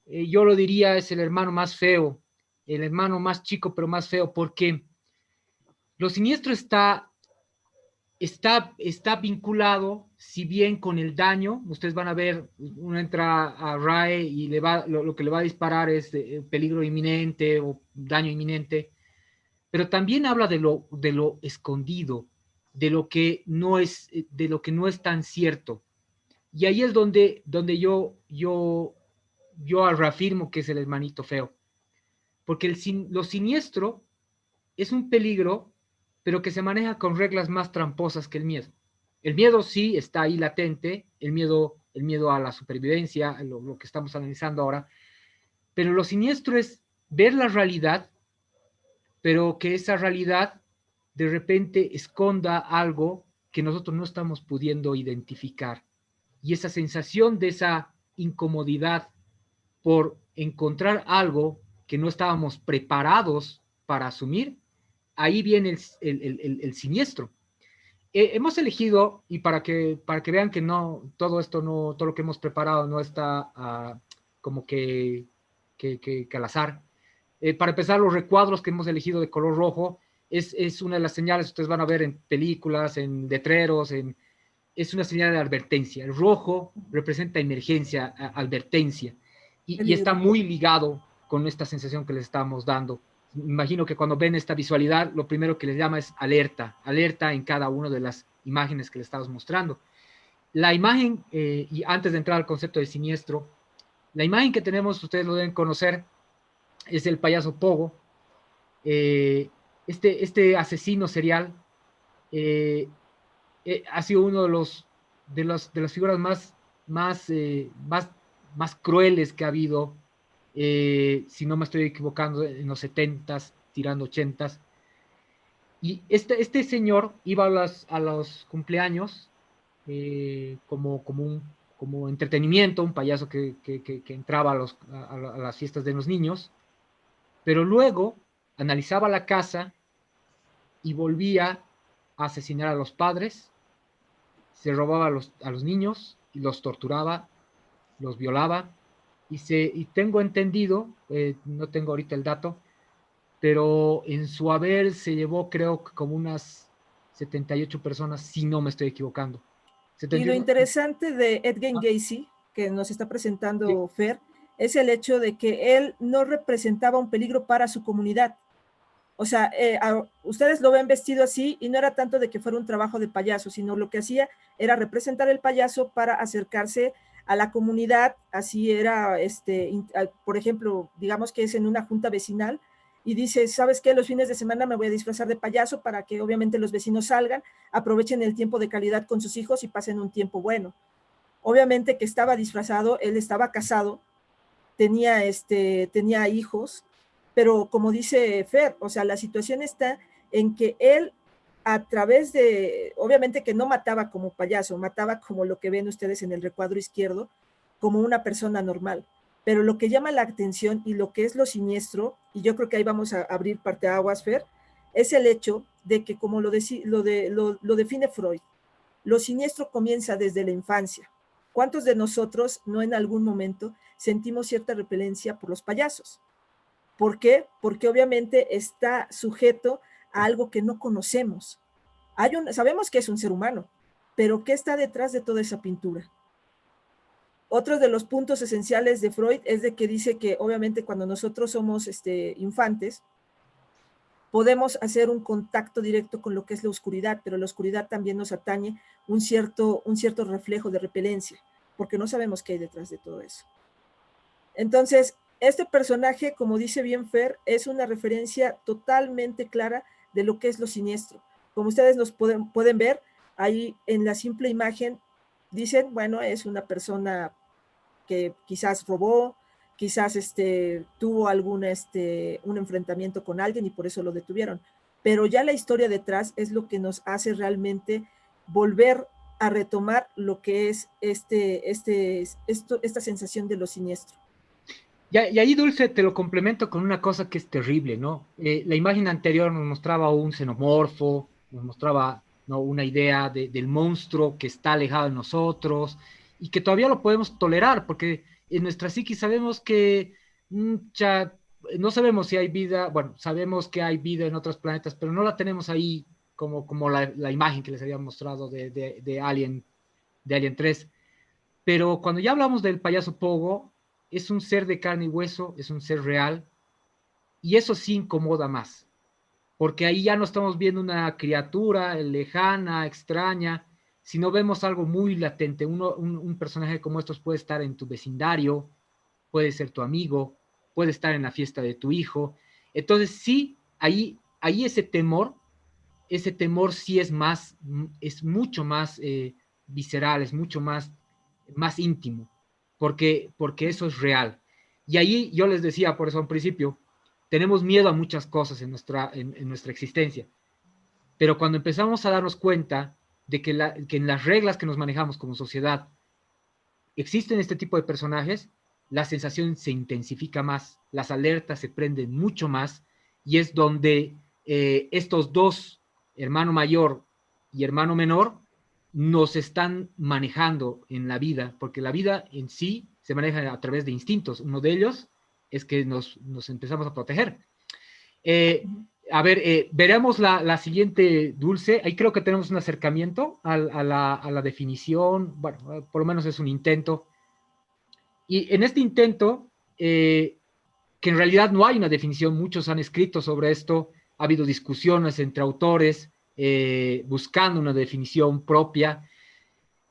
Yo lo diría, es el hermano más feo, el hermano más chico, pero más feo, porque lo siniestro está está vinculado, si bien con el daño, ustedes van a ver, uno entra a RAE y lo que le va a disparar es peligro inminente o daño inminente, pero también habla de lo escondido, de lo que no es tan cierto. Y ahí es donde yo reafirmo que es el hermanito feo, porque lo siniestro es un peligro, pero que se maneja con reglas más tramposas que el miedo. El miedo sí está ahí latente, el miedo a la supervivencia, lo que estamos analizando ahora, pero lo siniestro es ver la realidad, pero que esa realidad de repente esconda algo que nosotros no estamos pudiendo identificar. Y esa sensación de esa incomodidad por encontrar algo que no estábamos preparados para asumir, ahí viene el siniestro. Hemos elegido, y para que vean que no, todo esto, no, todo lo que hemos preparado no está como que al azar. Para empezar, los recuadros que hemos elegido de color rojo es una de las señales que ustedes van a ver en películas, en letreros, es una señal de advertencia. El rojo representa emergencia, advertencia, y está muy ligado con esta sensación que les estamos dando. Imagino que cuando ven esta visualidad, lo primero que les llama es alerta, alerta en cada una de las imágenes que les estamos mostrando. La imagen, y antes de entrar al concepto de siniestro, la imagen que tenemos, ustedes lo deben conocer, es el payaso Pogo. Este asesino serial ha sido uno de las figuras más crueles que ha habido, si no me estoy equivocando, en los 70s, tirando 80s. Y este señor iba a los cumpleaños como entretenimiento, un payaso que entraba a las fiestas de los niños, pero luego analizaba la casa y volvía a asesinar a los padres, se robaba a los niños y los torturaba, los violaba, y tengo entendido, no tengo ahorita el dato, pero en su haber se llevó, creo que como unas 78 personas, si no me estoy equivocando. Y lo interesante de Edgar Gacy, que nos está presentando Fer, es el hecho de que él no representaba un peligro para su comunidad. O sea, ustedes lo ven vestido así y no era tanto de que fuera un trabajo de payaso, sino lo que hacía era representar el payaso para acercarse a la comunidad. Así era, por ejemplo, digamos que es en una junta vecinal y dice, ¿sabes qué? Los fines de semana me voy a disfrazar de payaso para que obviamente los vecinos salgan, aprovechen el tiempo de calidad con sus hijos y pasen un tiempo bueno. Obviamente que estaba disfrazado, él estaba casado, tenía hijos, pero como dice Fer, o sea, la situación está en que él, a través de, obviamente que no mataba como payaso, mataba como lo que ven ustedes en el recuadro izquierdo, como una persona normal. Pero lo que llama la atención y lo que es lo siniestro, y yo creo que ahí vamos a abrir parteaguas, Fer, es el hecho de que, como lo define Freud, lo siniestro comienza desde la infancia. ¿Cuántos de nosotros no en algún momento sentimos cierta repelencia por los payasos? ¿Por qué? Porque obviamente está sujeto a algo que no conocemos. Sabemos que es un ser humano, pero ¿qué está detrás de toda esa pintura? Otro de los puntos esenciales de Freud es de que dice que obviamente cuando nosotros somos infantes, podemos hacer un contacto directo con lo que es la oscuridad, pero la oscuridad también nos atañe un cierto reflejo de repelencia, porque no sabemos qué hay detrás de todo eso. Entonces, este personaje, como dice bien Fer, es una referencia totalmente clara de lo que es lo siniestro. Como ustedes nos pueden ver, ahí en la simple imagen dicen, bueno, es una persona que quizás robó, quizás tuvo un enfrentamiento con alguien y por eso lo detuvieron. Pero ya la historia detrás es lo que nos hace realmente volver a retomar lo que es esta sensación de lo siniestro. Y ahí, Dulce, te lo complemento con una cosa que es terrible, ¿no? La imagen anterior nos mostraba un xenomorfo, nos mostraba, ¿no?, una idea del monstruo que está alejado de nosotros y que todavía lo podemos tolerar, porque en nuestra psiquis sabemos que no sabemos si hay vida, bueno, sabemos que hay vida en otros planetas, pero no la tenemos ahí como la imagen que les había mostrado de Alien 3. Pero cuando ya hablamos del payaso Pogo, es un ser de carne y hueso, es un ser real, y eso sí incomoda más, porque ahí ya no estamos viendo una criatura lejana, extraña, sino vemos algo muy latente. Un personaje como estos puede estar en tu vecindario, puede ser tu amigo, puede estar en la fiesta de tu hijo. Entonces sí, ahí ese temor sí es mucho más visceral, es mucho más íntimo, porque eso es real. Y ahí yo les decía, por eso al principio, tenemos miedo a muchas cosas en nuestra existencia, pero cuando empezamos a darnos cuenta de que en las reglas que nos manejamos como sociedad existen este tipo de personajes, la sensación se intensifica más, las alertas se prenden mucho más, y es donde estos dos, hermano mayor y hermano menor, nos están manejando en la vida, porque la vida en sí se maneja a través de instintos. Uno de ellos es que nos empezamos a proteger. A ver, veremos la siguiente, Dulce. Ahí creo que tenemos un acercamiento a la definición. Bueno, por lo menos es un intento. Y en este intento, que en realidad no hay una definición, muchos han escrito sobre esto, ha habido discusiones entre autores buscando una definición propia.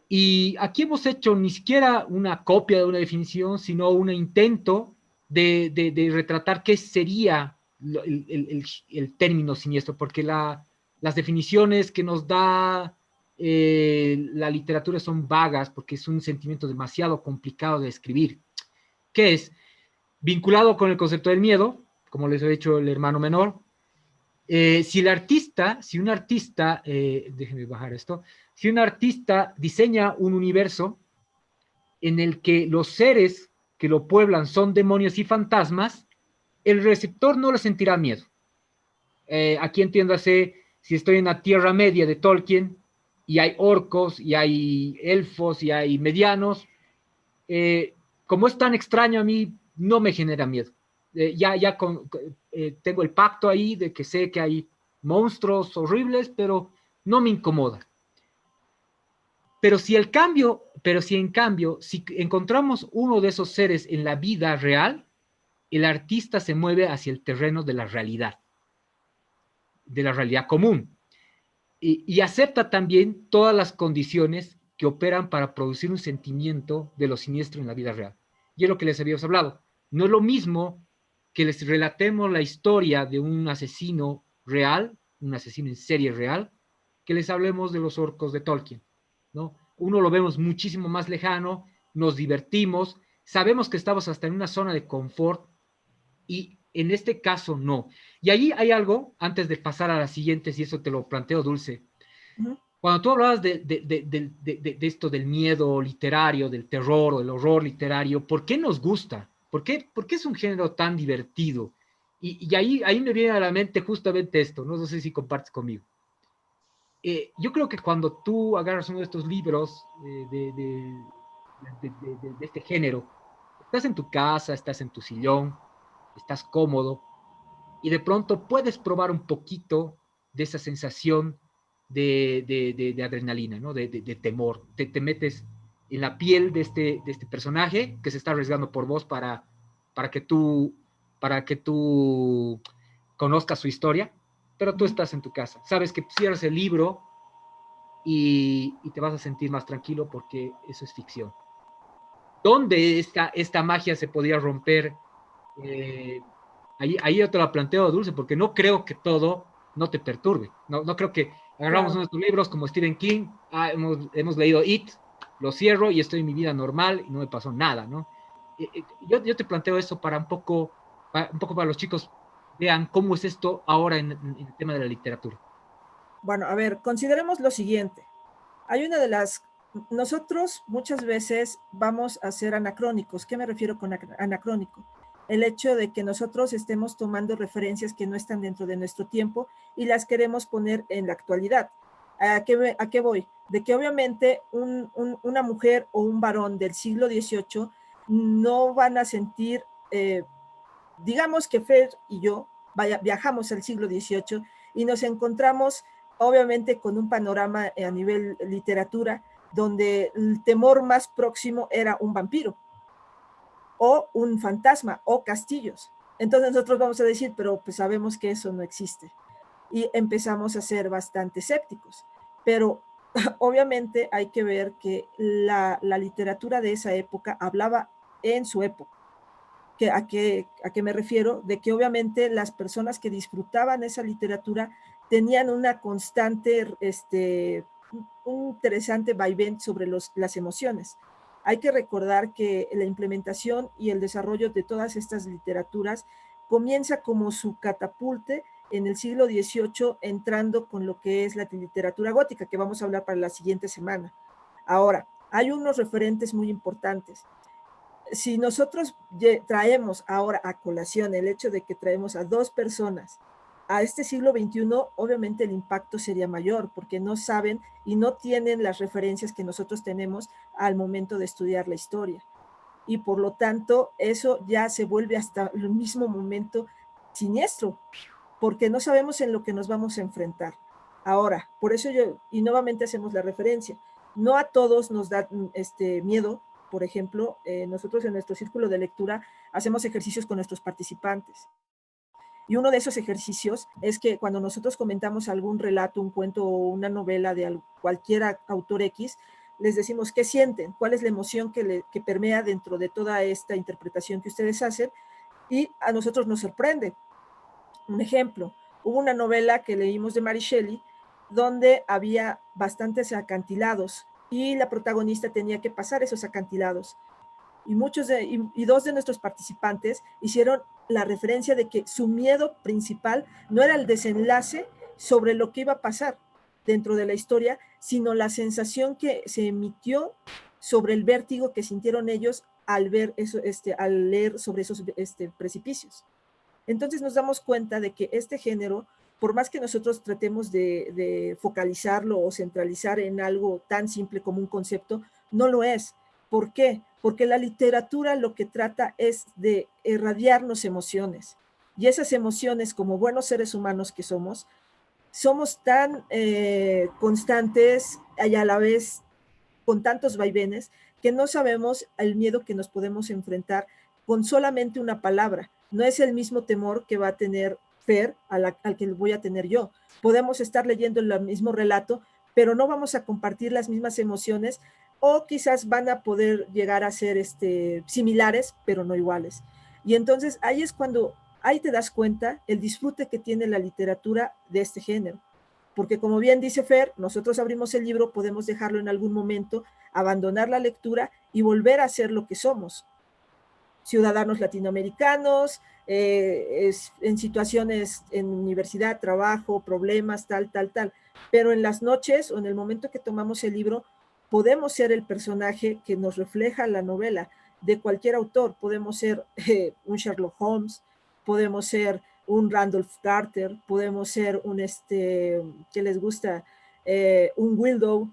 Y aquí hemos hecho ni siquiera una copia de una definición, sino un intento de retratar qué sería el término siniestro, porque las definiciones que nos da la literatura son vagas, porque es un sentimiento demasiado complicado de escribir, que es vinculado con el concepto del miedo, como les he dicho el hermano menor. Si un artista, déjenme bajar esto, si un artista diseña un universo en el que los seres que lo pueblan son demonios y fantasmas, el receptor no le sentirá miedo. Aquí entiéndase, si estoy en la Tierra Media de Tolkien y hay orcos y hay elfos y hay medianos, como es tan extraño a mí, no me genera miedo. Tengo el pacto ahí de que sé que hay monstruos horribles, pero no me incomoda. Pero si en cambio, si encontramos uno de esos seres en la vida real, el artista se mueve hacia el terreno de la realidad común, y acepta también todas las condiciones que operan para producir un sentimiento de lo siniestro en la vida real. Y es lo que les habíamos hablado. No es lo mismo que les relatemos la historia de un asesino real, un asesino en serie real, que les hablemos de los orcos de Tolkien, ¿no? Uno lo vemos muchísimo más lejano, nos divertimos, sabemos que estamos hasta en una zona de confort, y en este caso no. Y ahí hay algo, antes de pasar a las siguientes, y eso te lo planteo, Dulce. Cuando tú hablabas de esto del miedo literario, del terror o del horror literario, ¿por qué nos gusta? ¿Por qué es un género tan divertido? Y ahí me viene a la mente justamente esto, no sé si compartes conmigo. Yo creo que cuando tú agarras uno de estos libros de este género, estás en tu casa, estás en tu sillón, estás cómodo, y de pronto puedes probar un poquito de esa sensación de adrenalina, ¿no? De temor. Te metes en la piel de este personaje que se está arriesgando por vos para que tú conozcas su historia, pero tú estás en tu casa. Sabes que cierras el libro y te vas a sentir más tranquilo porque eso es ficción. ¿Dónde esta magia se podía romper? Ahí yo te la planteo, Dulce, porque no creo que todo no te perturbe. No creo que agarramos uno de estos libros como Stephen King, hemos leído It, lo cierro y estoy en mi vida normal y no me pasó nada, ¿no? Yo te planteo eso para un poco para los chicos vean cómo es esto ahora en el tema de la literatura. Bueno, a ver, consideremos lo siguiente. Hay una de las... Nosotros muchas veces vamos a ser anacrónicos. ¿Qué me refiero con anacrónico? El hecho de que nosotros estemos tomando referencias que no están dentro de nuestro tiempo y las queremos poner en la actualidad. ¿A qué voy? De que obviamente una mujer o un varón del siglo XVIII no van a sentir, digamos que Fer y yo viajamos al siglo XVIII y nos encontramos obviamente con un panorama a nivel literatura, donde el temor más próximo era un vampiro, o un fantasma, o castillos. Entonces nosotros vamos a decir, pero pues sabemos que eso no existe. Y empezamos a ser bastante escépticos. Pero obviamente hay que ver que la literatura de esa época hablaba en su época. ¿A qué me refiero? De que obviamente las personas que disfrutaban esa literatura tenían una constante, un interesante vaivén sobre las emociones. Hay que recordar que la implementación y el desarrollo de todas estas literaturas comienza como su catapulte en el siglo XVIII, entrando con lo que es la literatura gótica, que vamos a hablar para la siguiente semana. Ahora, hay unos referentes muy importantes. Si nosotros traemos ahora a colación el hecho de que traemos a dos personas a este siglo XXI, obviamente el impacto sería mayor, porque no saben y no tienen las referencias que nosotros tenemos al momento de estudiar la historia. Y por lo tanto, eso ya se vuelve hasta el mismo momento siniestro, porque no sabemos en lo que nos vamos a enfrentar. Ahora, por eso y nuevamente hacemos la referencia, no a todos nos da miedo. Por ejemplo, nosotros en nuestro círculo de lectura hacemos ejercicios con nuestros participantes. Y uno de esos ejercicios es que cuando nosotros comentamos algún relato, un cuento o una novela de cualquier autor X, les decimos qué sienten, cuál es la emoción que permea dentro de toda esta interpretación que ustedes hacen, y a nosotros nos sorprende. Un ejemplo, hubo una novela que leímos de Mary Shelley donde había bastantes acantilados y la protagonista tenía que pasar esos acantilados. Y dos de nuestros participantes hicieron la referencia de que su miedo principal no era el desenlace sobre lo que iba a pasar dentro de la historia, sino la sensación que se emitió sobre el vértigo que sintieron ellos al ver eso, al leer sobre esos precipicios. Entonces nos damos cuenta de que este género, por más que nosotros tratemos de focalizarlo o centralizar en algo tan simple como un concepto, no lo es. ¿Por qué? Porque la literatura lo que trata es de irradiarnos emociones. Y esas emociones, como buenos seres humanos que somos tan constantes y a la vez con tantos vaivenes que no sabemos el miedo que nos podemos enfrentar con solamente una palabra. No es el mismo temor que va a tener Fer al que voy a tener yo. Podemos estar leyendo el mismo relato, pero no vamos a compartir las mismas emociones, o quizás van a poder llegar a ser similares, pero no iguales. Y entonces ahí es cuando ahí te das cuenta el disfrute que tiene la literatura de este género. Porque como bien dice Fer, nosotros abrimos el libro, podemos dejarlo en algún momento, abandonar la lectura y volver a ser lo que somos. Ciudadanos latinoamericanos, en situaciones en universidad, trabajo, problemas, tal. Pero en las noches o en el momento que tomamos el libro, podemos ser el personaje que nos refleja la novela de cualquier autor. Podemos ser un Sherlock Holmes, podemos ser un Randolph Carter, podemos ser un, que les gusta, un Wildow,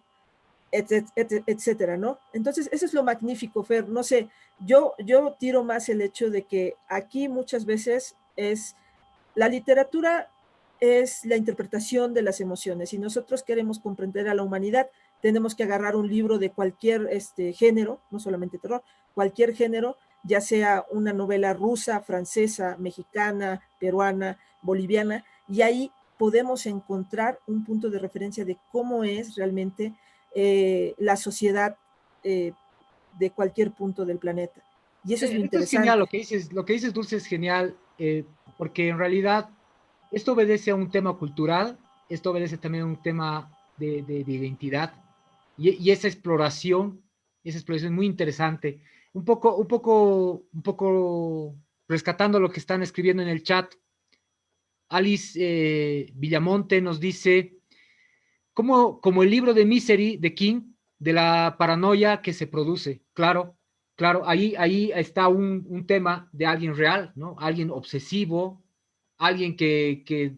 etcétera, ¿no? Entonces, eso es lo magnífico, Fer. No sé, yo tiro más el hecho de que aquí muchas veces la literatura es la interpretación de las emociones. Si nosotros queremos comprender a la humanidad, tenemos que agarrar un libro de cualquier género, no solamente terror, cualquier género, ya sea una novela rusa, francesa, mexicana, peruana, boliviana, y ahí podemos encontrar un punto de referencia de cómo es realmente la sociedad de cualquier punto del planeta. Y eso es lo interesante. Es genial, lo que dices, Dulce, es genial, porque en realidad esto obedece a un tema cultural, esto obedece también a un tema de identidad, y esa exploración es muy interesante. Un poco rescatando lo que están escribiendo en el chat, Alice Villamonte nos dice, como el libro de Misery de King, de la paranoia que se produce. Claro, ahí está un tema de alguien real, ¿no? Alguien obsesivo, alguien que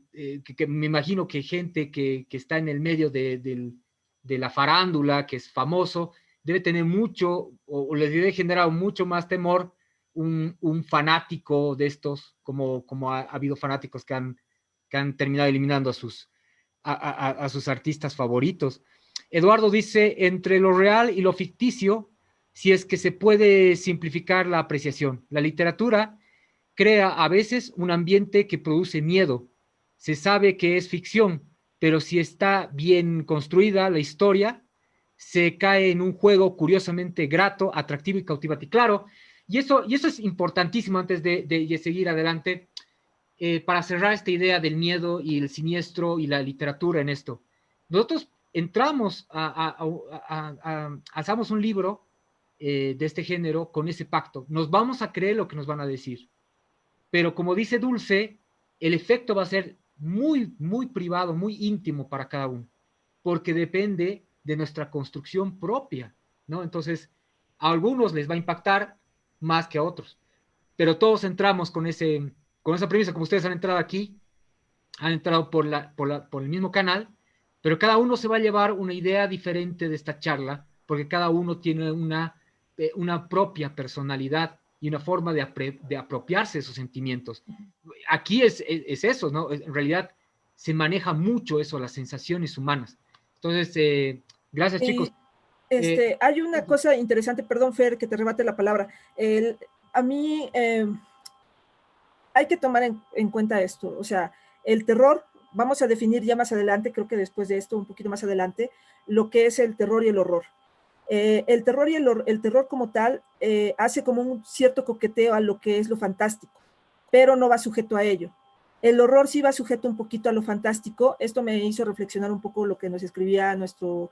me imagino que gente que está en el medio de la farándula, que es famoso, debe tener mucho, o les debe generar mucho más temor un fanático de estos, como ha habido fanáticos que han terminado eliminando a sus artistas favoritos. Eduardo dice, entre lo real y lo ficticio, si es que se puede simplificar la apreciación. La literatura crea a veces un ambiente que produce miedo. Se sabe que es ficción, pero si está bien construida la historia, se cae en un juego curiosamente grato, atractivo y cautivante. Claro, y eso es importantísimo antes de seguir adelante, para cerrar esta idea del miedo y el siniestro y la literatura en esto. Nosotros entramos, alzamos un libro de este género con ese pacto. Nos vamos a creer lo que nos van a decir. Pero como dice Dulce, el efecto va a ser muy, muy privado, muy íntimo para cada uno, porque depende de nuestra construcción propia, ¿no? Entonces, a algunos les va a impactar más que a otros, pero todos entramos con esa premisa, como ustedes han entrado aquí, han entrado por el mismo canal, pero cada uno se va a llevar una idea diferente de esta charla, porque cada uno tiene una propia personalidad y una forma de apropiarse de sus sentimientos. Aquí es eso, ¿no? En realidad se maneja mucho eso, las sensaciones humanas. Entonces, gracias, chicos. Hay una cosa interesante, perdón, Fer, que te rebate la palabra. A mí hay que tomar en cuenta esto, o sea, el terror, vamos a definir ya más adelante, creo que después de esto, un poquito más adelante, lo que es el terror y el horror. El terror y el terror como tal hace como un cierto coqueteo a lo que es lo fantástico, pero no va sujeto a ello. El horror sí va sujeto un poquito a lo fantástico. Esto me hizo reflexionar un poco lo que nos escribía nuestro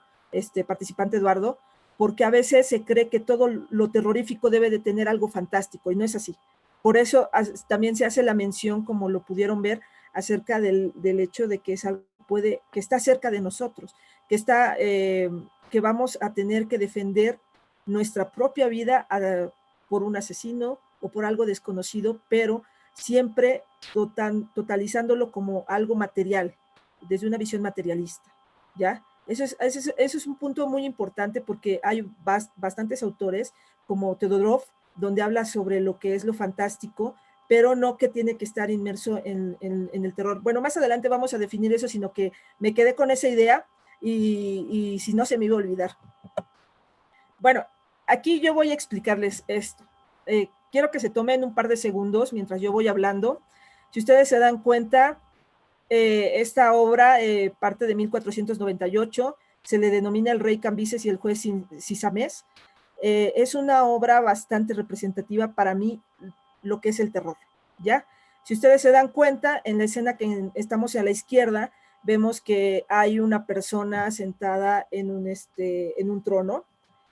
participante Eduardo, porque a veces se cree que todo lo terrorífico debe de tener algo fantástico y no es así. Por eso también se hace la mención, como lo pudieron ver, acerca del hecho de que es algo que está cerca de nosotros, que vamos a tener que defender nuestra propia vida por un asesino o por algo desconocido, pero siempre totalizándolo como algo material, desde una visión materialista, ¿ya? Eso es un punto muy importante porque hay bastantes autores, como Todorov, donde habla sobre lo que es lo fantástico, pero no que tiene que estar inmerso en el terror. Bueno, más adelante vamos a definir eso, sino que me quedé con esa idea y si no se me iba a olvidar. Bueno, aquí yo voy a explicarles esto. Quiero que se tomen un par de segundos mientras yo voy hablando. Si ustedes se dan cuenta, esta obra parte de 1498, se le denomina El rey Cambises y el juez Sisamés. Es una obra bastante representativa para mí, lo que es el terror, ¿ya? Si ustedes se dan cuenta, en la escena que estamos a la izquierda, vemos que hay una persona sentada en un trono,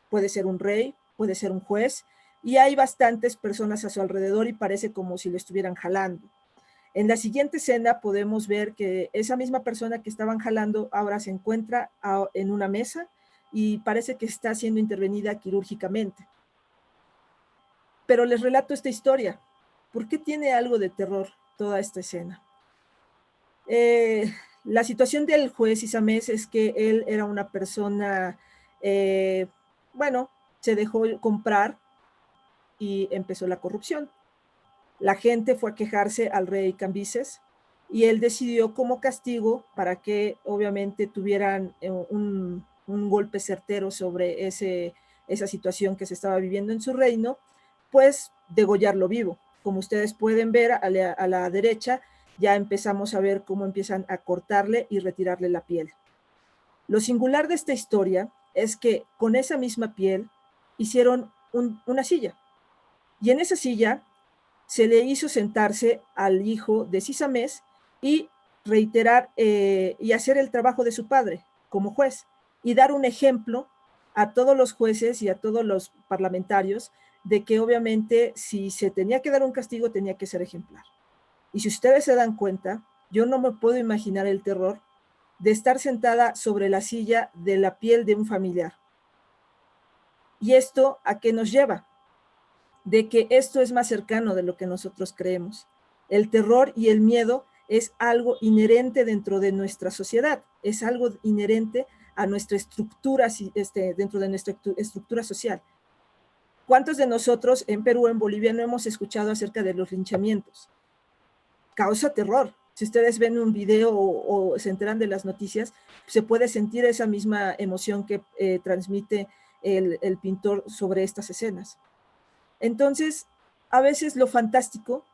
puede ser un rey, puede ser un juez, y hay bastantes personas a su alrededor y parece como si lo estuvieran jalando. En la siguiente escena podemos ver que esa misma persona que estaban jalando ahora se encuentra en una mesa y parece que está siendo intervenida quirúrgicamente. Pero les relato esta historia. ¿Por qué tiene algo de terror toda esta escena? La situación del juez Sisamés es que él era una persona, bueno, se dejó comprar y empezó la corrupción. La gente fue a quejarse al rey Cambises y él decidió como castigo, para que obviamente tuvieran un golpe certero sobre esa situación que se estaba viviendo en su reino, pues degollarlo vivo. Como ustedes pueden ver a la derecha, ya empezamos a ver cómo empiezan a cortarle y retirarle la piel. Lo singular de esta historia es que con esa misma piel hicieron una silla, y en esa silla se le hizo sentarse al hijo de Sisamés y reiterar y hacer el trabajo de su padre como juez y dar un ejemplo a todos los jueces y a todos los parlamentarios de que obviamente si se tenía que dar un castigo tenía que ser ejemplar. Y si ustedes se dan cuenta, yo no me puedo imaginar el terror de estar sentada sobre la silla de la piel de un familiar. ¿Y esto a qué nos lleva? De que esto es más cercano de lo que nosotros creemos. El terror y el miedo es algo inherente dentro de nuestra sociedad, es algo inherente a nuestra estructura, dentro de nuestra estructura social. ¿Cuántos de nosotros en Perú, en Bolivia, no hemos escuchado acerca de los linchamientos? Causa terror, Si ustedes ven un video o se enteran de las noticias, se puede sentir esa misma emoción que transmite el pintor sobre estas escenas. Entonces, a veces lo fantástico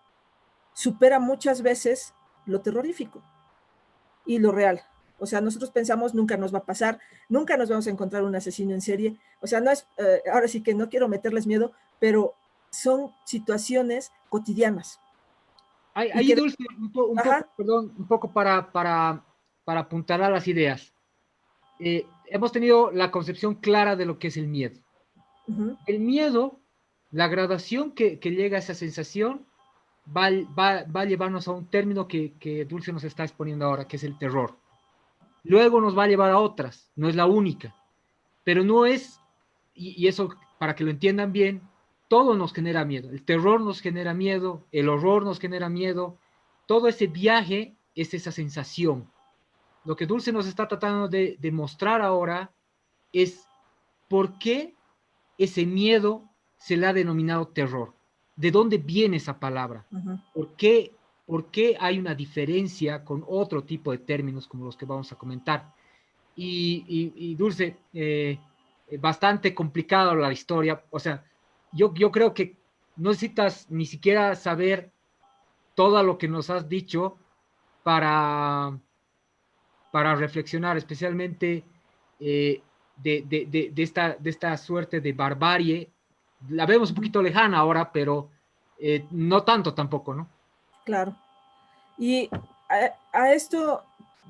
supera muchas veces lo terrorífico y lo real. O sea, nosotros pensamos nunca nos va a pasar, nunca nos vamos a encontrar un asesino en serie. O sea, no es, ahora sí que no quiero meterles miedo, pero son situaciones cotidianas. Ahí, Dulce, un poco para apuntalar las ideas. Hemos tenido la concepción clara de lo que es el miedo. El miedo, la gradación que llega a esa sensación, va a llevarnos a un término que Dulce nos está exponiendo ahora, que es el terror. Luego nos va a llevar a otras, no es la única, pero no es, y eso para que lo entiendan bien, todo nos genera miedo. El terror nos genera miedo, el horror nos genera miedo, todo ese viaje es esa sensación. Lo que Dulce nos está tratando de mostrar ahora es por qué ese miedo se le ha denominado terror. ¿De dónde viene esa palabra? ¿Por qué hay una diferencia con otro tipo de términos como los que vamos a comentar? Y Dulce, bastante complicado la historia. O sea, yo creo que no necesitas ni siquiera saber todo lo que nos has dicho para reflexionar, especialmente de esta suerte de barbarie. La vemos un poquito lejana ahora, pero no tanto tampoco, ¿no? Claro. Y a esto,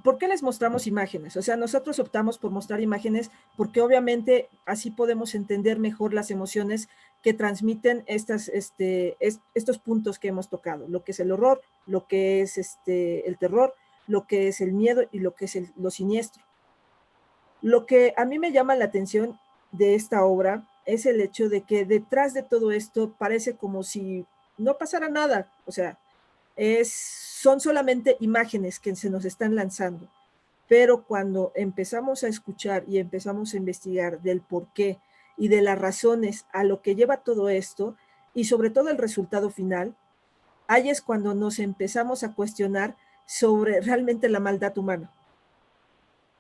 ¿por qué les mostramos imágenes? O sea, nosotros optamos por mostrar imágenes porque obviamente así podemos entender mejor las emociones que transmiten estos puntos que hemos tocado, lo que es el horror, lo que es el terror, lo que es el miedo y lo que es lo siniestro. Lo que a mí me llama la atención de esta obra es el hecho de que detrás de todo esto parece como si no pasara nada, o sea, son solamente imágenes que se nos están lanzando, pero cuando empezamos a escuchar y empezamos a investigar del por qué y de las razones a lo que lleva todo esto y sobre todo el resultado final, ahí es cuando nos empezamos a cuestionar sobre realmente la maldad humana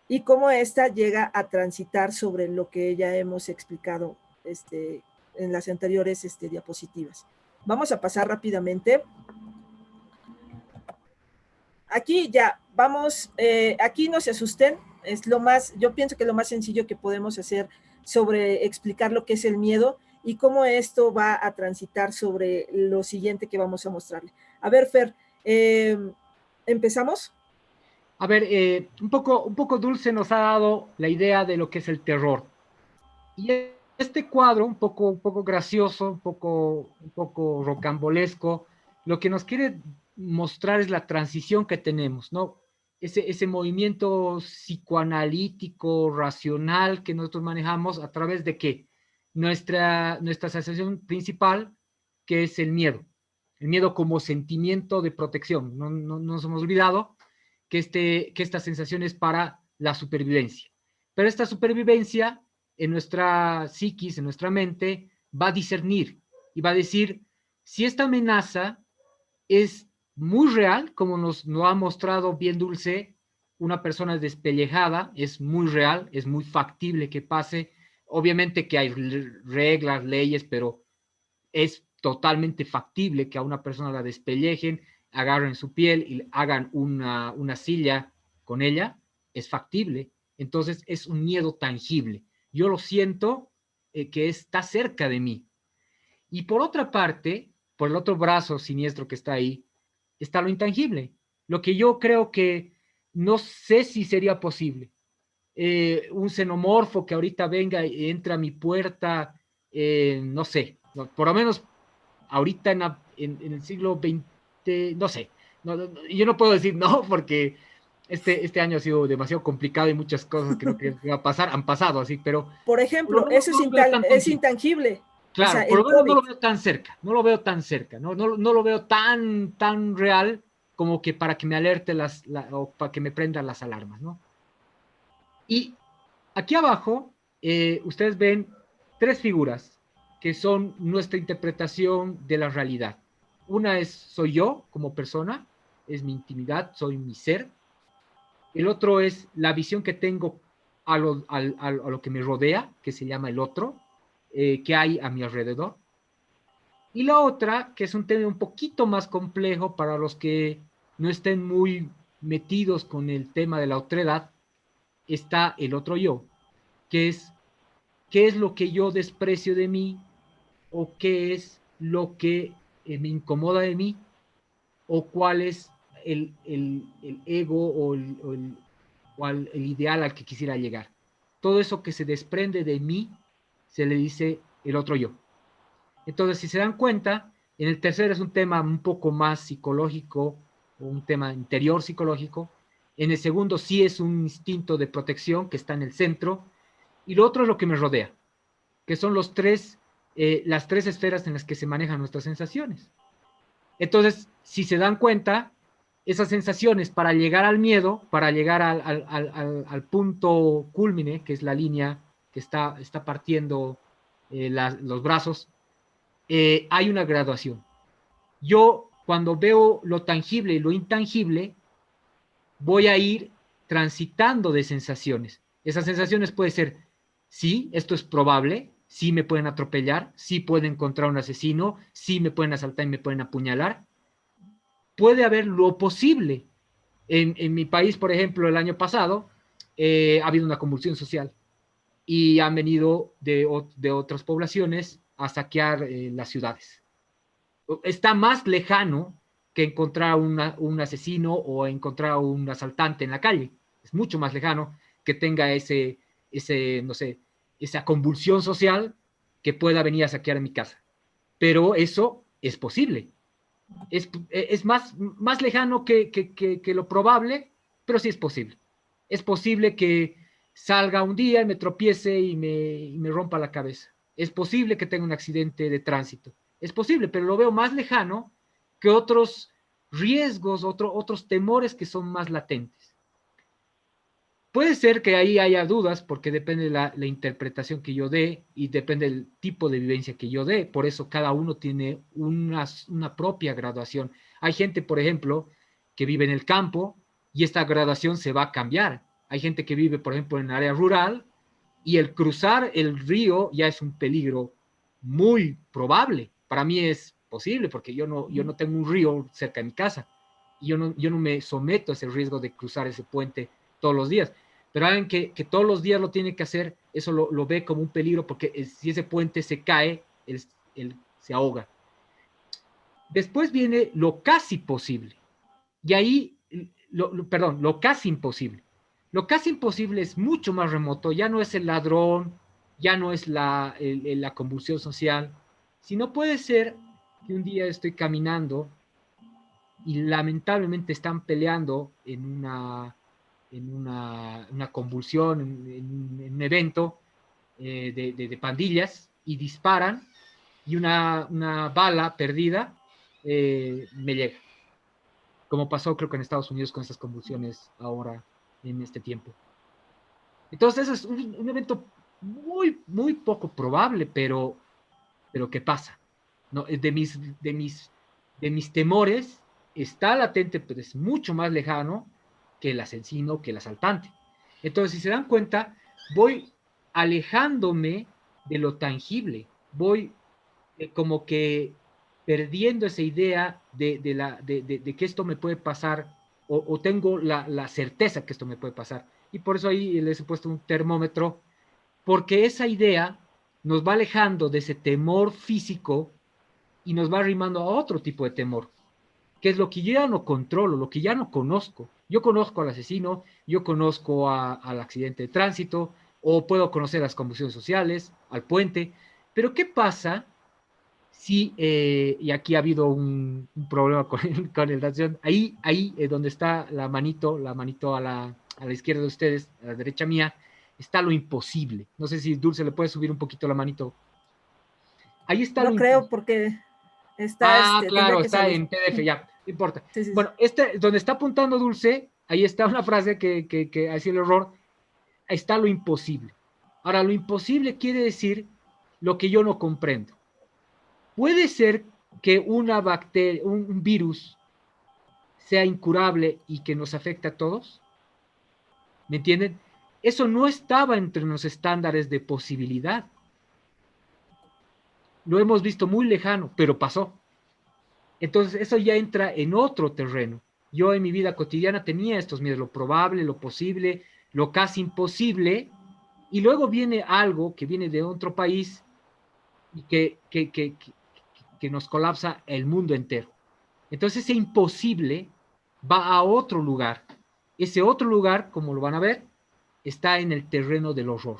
y cómo ésta llega a transitar sobre lo que ya hemos explicado en las anteriores diapositivas. Vamos a pasar rápidamente. Aquí ya, vamos, aquí no se asusten, yo pienso que lo más sencillo que podemos hacer sobre explicar lo que es el miedo y cómo esto va a transitar sobre lo siguiente que vamos a mostrarle. A ver, Fer, ¿empezamos? A ver, un poco Dulce nos ha dado la idea de lo que es el terror. Y este cuadro, un poco gracioso, un poco rocambolesco, lo que nos quiere mostrar es la transición que tenemos, ¿no? Ese movimiento psicoanalítico, racional que nosotros manejamos a través de qué? Nuestra sensación principal, que es el miedo como sentimiento de protección. No nos hemos olvidado que esta sensación es para la supervivencia. Pero esta supervivencia en nuestra psiquis, en nuestra mente, va a discernir y va a decir si esta amenaza es muy real, como nos lo ha mostrado bien Dulce, una persona despellejada, es muy real, es muy factible que pase. Obviamente que hay reglas, leyes, pero es totalmente factible que a una persona la despellejen, agarren su piel y hagan una silla con ella, es factible. Entonces es un miedo tangible. Yo lo siento que está cerca de mí. Y por otra parte, por el otro brazo siniestro que está ahí, está lo intangible. Lo que yo creo que no sé si sería posible. Un xenomorfo que ahorita venga y entra a mi puerta, no sé, por lo menos ahorita en el siglo XX, no sé, yo no puedo decir no porque este año ha sido demasiado complicado y muchas cosas que no creo que va a pasar han pasado así, pero por ejemplo, eso es intangible. Claro, o sea, por lo menos no COVID. lo veo tan cerca, no lo veo tan cerca, no lo veo tan real como que para que me alerte o para que me prendan las alarmas, ¿no? Y aquí abajo, ustedes ven tres figuras que son nuestra interpretación de la realidad. Una soy yo como persona, es mi intimidad, soy mi ser. El otro es la visión que tengo a lo que me rodea, que se llama el otro, que hay a mi alrededor. Y la otra, que es un tema un poquito más complejo para los que no estén muy metidos con el tema de la otredad, está el otro yo, que es qué es lo que yo desprecio de mí o qué es lo que me incomoda de mí o cuál es el ego el ideal al que quisiera llegar. Todo eso que se desprende de mí se le dice el otro yo. Entonces, si se dan cuenta, en el tercero es un tema un poco más psicológico o un tema interior psicológico. En el segundo sí es un instinto de protección que está en el centro. Y lo otro es lo que me rodea, que son las tres esferas en las que se manejan nuestras sensaciones. Entonces, si se dan cuenta, esas sensaciones para llegar al miedo, para llegar al punto cúlmine, que es la línea que está partiendo los brazos, hay una graduación. Yo, cuando veo lo tangible y lo intangible, voy a ir transitando de sensaciones. Esas sensaciones pueden ser, sí, esto es probable, sí me pueden atropellar, sí pueden encontrar un asesino, sí me pueden asaltar y me pueden apuñalar. Puede haber lo posible. En mi país, por ejemplo, el año pasado, ha habido una convulsión social y han venido de otras poblaciones a saquear las ciudades. Está más lejano que encontrar un asesino o encontrar un asaltante en la calle. Es mucho más lejano que tenga no sé, esa convulsión social que pueda venir a saquear en mi casa. Pero eso es posible. Es más lejano que lo probable, pero sí es posible. Es posible que salga un día y me tropiece y me rompa la cabeza. Es posible que tenga un accidente de tránsito. Es posible, pero lo veo más lejano que otros riesgos, otros temores que son más latentes. Puede ser que ahí haya dudas porque depende de la interpretación que yo dé y depende del tipo de vivencia que yo dé. Por eso cada uno tiene una propia graduación. Hay gente, por ejemplo, que vive en el campo y esta graduación se va a cambiar. Hay gente que vive, por ejemplo, en área rural y el cruzar el río ya es un peligro muy probable. Para mí es posible porque yo no tengo un río cerca de mi casa y yo no me someto a ese riesgo de cruzar ese puente todos los días. Pero alguien que todos los días lo tiene que hacer, eso lo ve como un peligro porque si ese puente se cae, él se ahoga. Después viene lo casi posible. Y ahí, perdón, lo casi imposible. Lo casi imposible es mucho más remoto, ya no es el ladrón, ya no es la convulsión social, sino puede ser que un día estoy caminando y lamentablemente están peleando una convulsión, en un evento de pandillas y disparan y una bala perdida me llega, como pasó creo que en Estados Unidos con estas convulsiones ahora en este tiempo. Entonces eso es un evento muy, muy poco probable, pero ¿qué pasa? ¿No? De mis temores está latente, pero es mucho más lejano que el asesino, que el asaltante. Entonces, si se dan cuenta, voy alejándome de lo tangible, voy como que perdiendo esa idea de que esto me puede pasar o tengo la certeza que esto me puede pasar. Y por eso ahí les he puesto un termómetro, porque esa idea nos va alejando de ese temor físico y nos va arrimando a otro tipo de temor, que es lo que yo ya no controlo, lo que ya no conozco. Yo conozco al asesino, yo conozco al accidente de tránsito, o puedo conocer las convulsiones sociales, al puente, pero ¿qué pasa si, y aquí ha habido un problema con el nación, ahí donde está la manito a la izquierda de ustedes, a la derecha mía, está lo imposible. No sé si Dulce le puede subir un poquito la manito. Ahí está no lo creo imposible. porque está, tendría Claro, que está salir. en PDF, ya, no importa. Sí, sí, sí. Bueno, donde está apuntando Dulce, ahí está una frase que hacía el error, ahí está lo imposible. Ahora, lo imposible quiere decir lo que yo no comprendo. Puede ser que una bacteria, un virus, sea incurable y que nos afecte a todos? ¿Me entienden? Eso no estaba entre los estándares de posibilidad. Lo hemos visto muy lejano, pero pasó. Entonces, eso ya entra en otro terreno. Yo en mi vida cotidiana tenía estos miedos, lo probable, lo posible, lo casi imposible, y luego viene algo que viene de otro país y que nos colapsa el mundo entero. Entonces, ese imposible va a otro lugar. Ese otro lugar, como lo van a ver, está en el terreno del horror.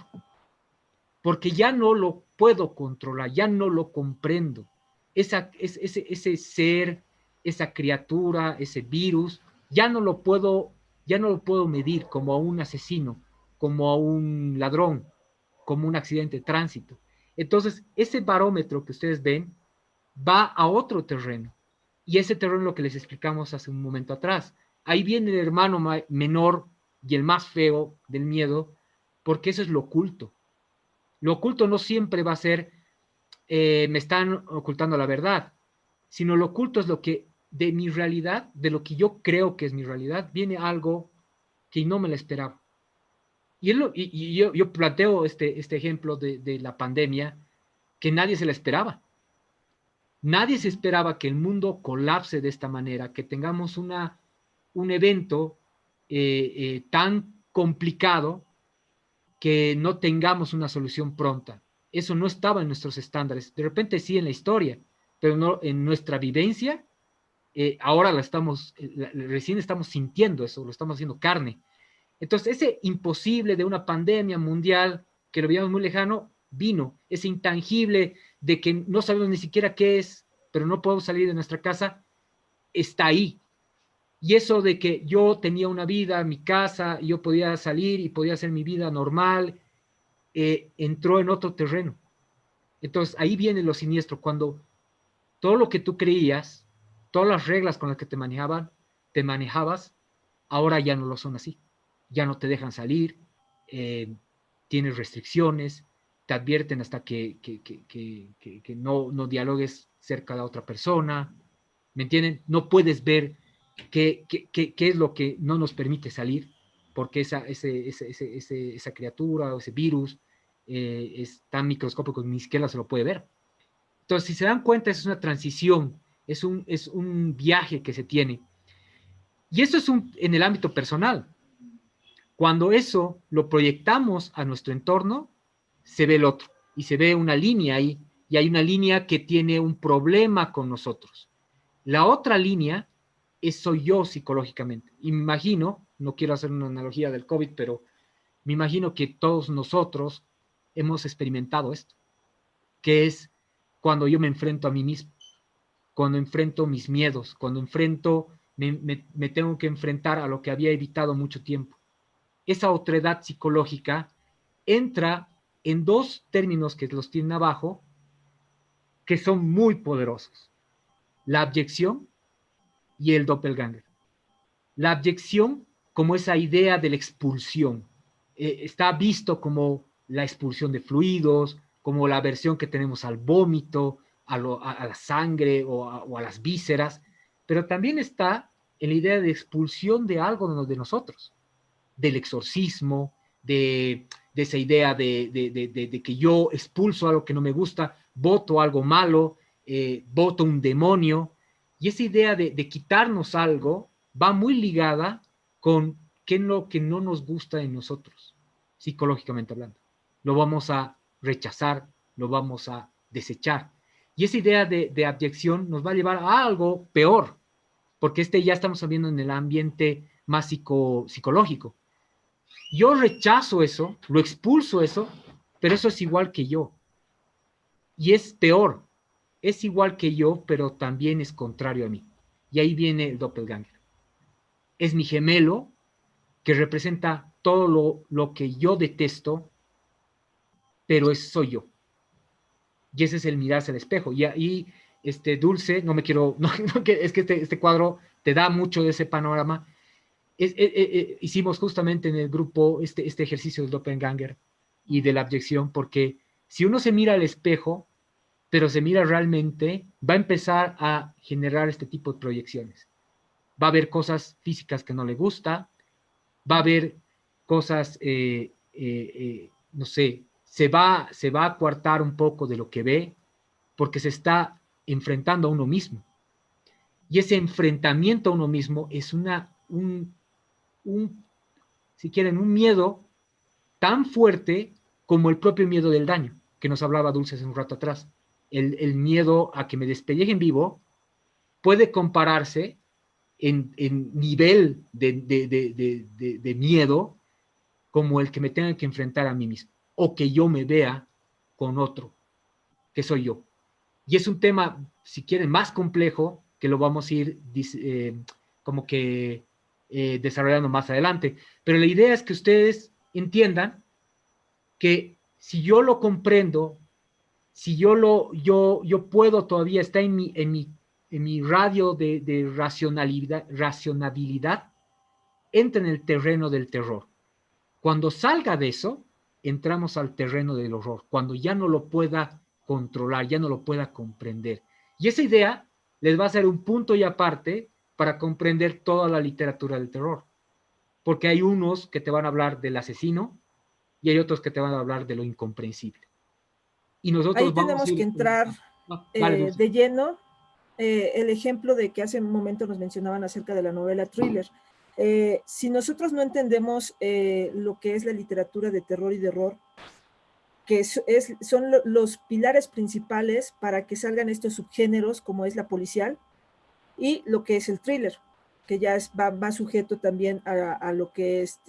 Porque ya no lo puedo controlar, ya no lo comprendo. Ese ser, esa criatura, ese virus, ya no lo puedo medir como a un asesino, como a un ladrón, como un accidente de tránsito. Entonces, ese barómetro que ustedes ven va a otro terreno. Y ese terreno es lo que les explicamos hace un momento atrás. Ahí viene el hermano menor y el más feo del miedo, porque eso es lo oculto. Lo oculto no siempre va a ser, me están ocultando la verdad, sino lo oculto es lo que de mi realidad, de lo que yo creo que es mi realidad, viene algo que no me lo esperaba. Y yo planteo este ejemplo de la pandemia que nadie se la esperaba. Nadie se esperaba que el mundo colapse de esta manera, que tengamos un evento tan complicado que no tengamos una solución pronta. Eso no estaba en nuestros estándares. De repente sí en la historia, pero no en nuestra vivencia. Ahora recién estamos sintiendo eso, lo estamos haciendo carne. Entonces, ese imposible de una pandemia mundial que lo veíamos muy lejano, vino. Ese intangible de que no sabemos ni siquiera qué es, pero no podemos salir de nuestra casa, está ahí. Y eso de que yo tenía una vida, mi casa, yo podía salir y podía hacer mi vida normal, entró en otro terreno. Entonces, ahí viene lo siniestro, cuando todo lo que tú creías, todas las reglas con las que te manejabas, ahora ya no lo son así. Ya no te dejan salir, tienes restricciones, te advierten hasta que no dialogues cerca de otra persona, ¿me entienden? No puedes ver qué es lo que no nos permite salir, porque esa criatura o ese virus es tan microscópico que ni siquiera se lo puede ver. Entonces, si se dan cuenta, es una transición, es un viaje que se tiene. Y eso es en el ámbito personal. Cuando eso lo proyectamos a nuestro entorno, se ve el otro y se ve una línea ahí, y hay una línea que tiene un problema con nosotros. La otra línea soy yo psicológicamente. Y me imagino, no quiero hacer una analogía del COVID, pero me imagino que todos nosotros hemos experimentado esto, que es cuando yo me enfrento a mí mismo, cuando enfrento mis miedos, cuando me tengo que enfrentar a lo que había evitado mucho tiempo. Esa otredad psicológica entra en dos términos que los tienen abajo, que son muy poderosos: la abyección y el doppelganger. La abyección como esa idea de la expulsión. Está visto como la expulsión de fluidos, como la aversión que tenemos al vómito, a la sangre o a las vísceras, pero también está en la idea de expulsión de algo de nosotros, del exorcismo, de esa idea de que yo expulso algo que no me gusta, voto algo malo, voto un demonio, y esa idea de quitarnos algo va muy ligada con qué es lo que no nos gusta en nosotros, psicológicamente hablando. Lo vamos a rechazar, lo vamos a desechar. Y esa idea de abyección nos va a llevar a algo peor, porque ya estamos viendo en el ambiente más psicológico. Yo rechazo eso, lo expulso eso, pero eso es igual que yo. Y es peor, es igual que yo, pero también es contrario a mí. Y ahí viene el doppelganger. Es mi gemelo que representa todo lo que yo detesto, pero soy yo. Y ese es el mirarse al espejo. Y ahí, Dulce, no me quiero, es que este cuadro te da mucho de ese panorama. Hicimos justamente en el grupo este ejercicio del doppelganger y de la abyección, porque si uno se mira al espejo, pero se mira realmente, va a empezar a generar este tipo de proyecciones. va a haber cosas físicas que no le gusta, va a haber cosas, no sé, se va a coartar un poco de lo que ve, porque se está enfrentando a uno mismo. Y ese enfrentamiento a uno mismo es si quieren, un miedo tan fuerte como el propio miedo del daño, que nos hablaba Dulce hace un rato atrás. El miedo a que me despellejen vivo puede compararse en nivel de miedo como el que me tenga que enfrentar a mí mismo, o que yo me vea con otro, que soy yo. Y es un tema, si quieren, más complejo, que lo vamos a ir como que desarrollando más adelante. Pero la idea es que ustedes entiendan que si yo lo comprendo, si yo puedo todavía, está en mi radio de racionalidad, entra en el terreno del terror. Cuando salga de eso, entramos al terreno del horror, cuando ya no lo pueda controlar, ya no lo pueda comprender. Y esa idea les va a ser un punto y aparte para comprender toda la literatura del terror. Porque hay unos que te van a hablar del asesino y hay otros que te van a hablar de lo incomprensible. Y Ahí nosotros vamos a tenemos ir... que entrar Vale, de lleno. El ejemplo de que hace un momento nos mencionaban acerca de la novela thriller. Si nosotros no entendemos lo que es la literatura de terror y de horror, que son los pilares principales para que salgan estos subgéneros, como es la policial, y lo que es el thriller, que ya va sujeto también a lo que es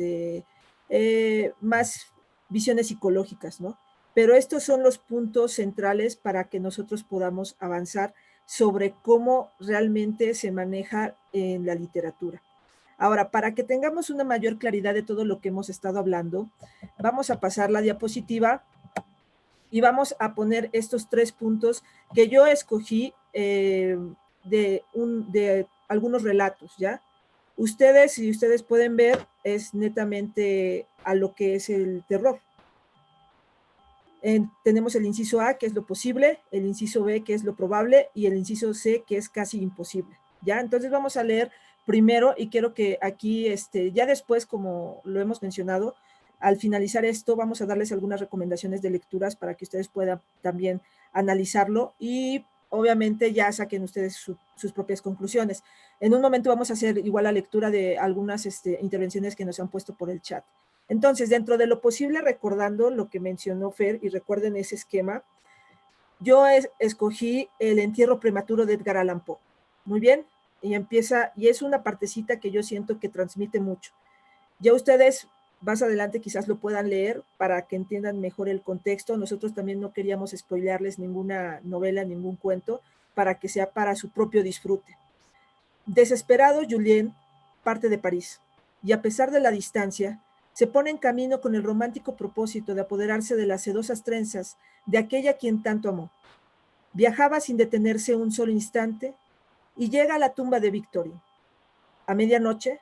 más visiones psicológicas, ¿no? Pero estos son los puntos centrales para que nosotros podamos avanzar sobre cómo realmente se maneja en la literatura. Ahora, para que tengamos una mayor claridad de todo lo que hemos estado hablando, vamos a pasar la diapositiva y vamos a poner estos 3 puntos que yo escogí de algunos relatos, ¿ya? Ustedes, si ustedes pueden ver, es netamente a lo que es el terror. Tenemos el inciso A, que es lo posible, el inciso B, que es lo probable, y el inciso C, que es casi imposible, ¿ya? Entonces vamos a leer primero, y quiero que aquí, ya después, como lo hemos mencionado, al finalizar esto, vamos a darles algunas recomendaciones de lecturas para que ustedes puedan también analizarlo y obviamente ya saquen ustedes sus propias conclusiones. En un momento vamos a hacer igual la lectura de algunas intervenciones que nos han puesto por el chat. Entonces, dentro de lo posible, recordando lo que mencionó Fer, y recuerden ese esquema, yo escogí El entierro prematuro de Edgar Allan Poe. Muy bien, y empieza, y es una partecita que yo siento que transmite mucho. Ya ustedes más adelante quizás lo puedan leer para que entiendan mejor el contexto. Nosotros también no queríamos spoilearles ninguna novela, ningún cuento, para que sea para su propio disfrute. Desesperado, Julien parte de París, y a pesar de la distancia, se pone en camino con el romántico propósito de apoderarse de las sedosas trenzas de aquella a quien tanto amó. Viajaba sin detenerse un solo instante y llega a la tumba de Victorine. A medianoche,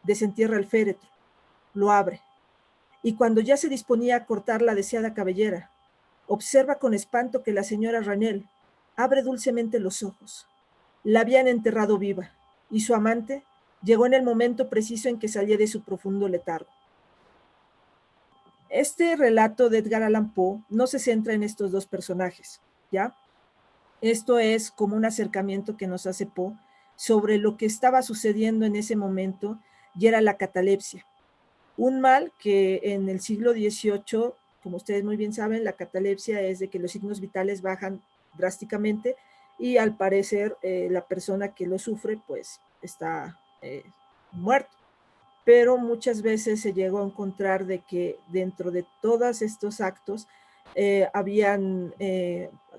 desentierra el féretro, lo abre, y cuando ya se disponía a cortar la deseada cabellera, observa con espanto que la señora Ranel abre dulcemente los ojos. La habían enterrado viva, y su amante llegó en el momento preciso en que salía de su profundo letargo. Este relato de Edgar Allan Poe no se centra en estos dos personajes, ¿ya? Esto es como un acercamiento que nos hace Poe sobre lo que estaba sucediendo en ese momento, y era la catalepsia. Un mal que en el siglo XVIII, como ustedes muy bien saben, la catalepsia es de que los signos vitales bajan drásticamente y al parecer la persona que lo sufre pues está muerto. Pero muchas veces se llegó a encontrar de que dentro de todos estos actos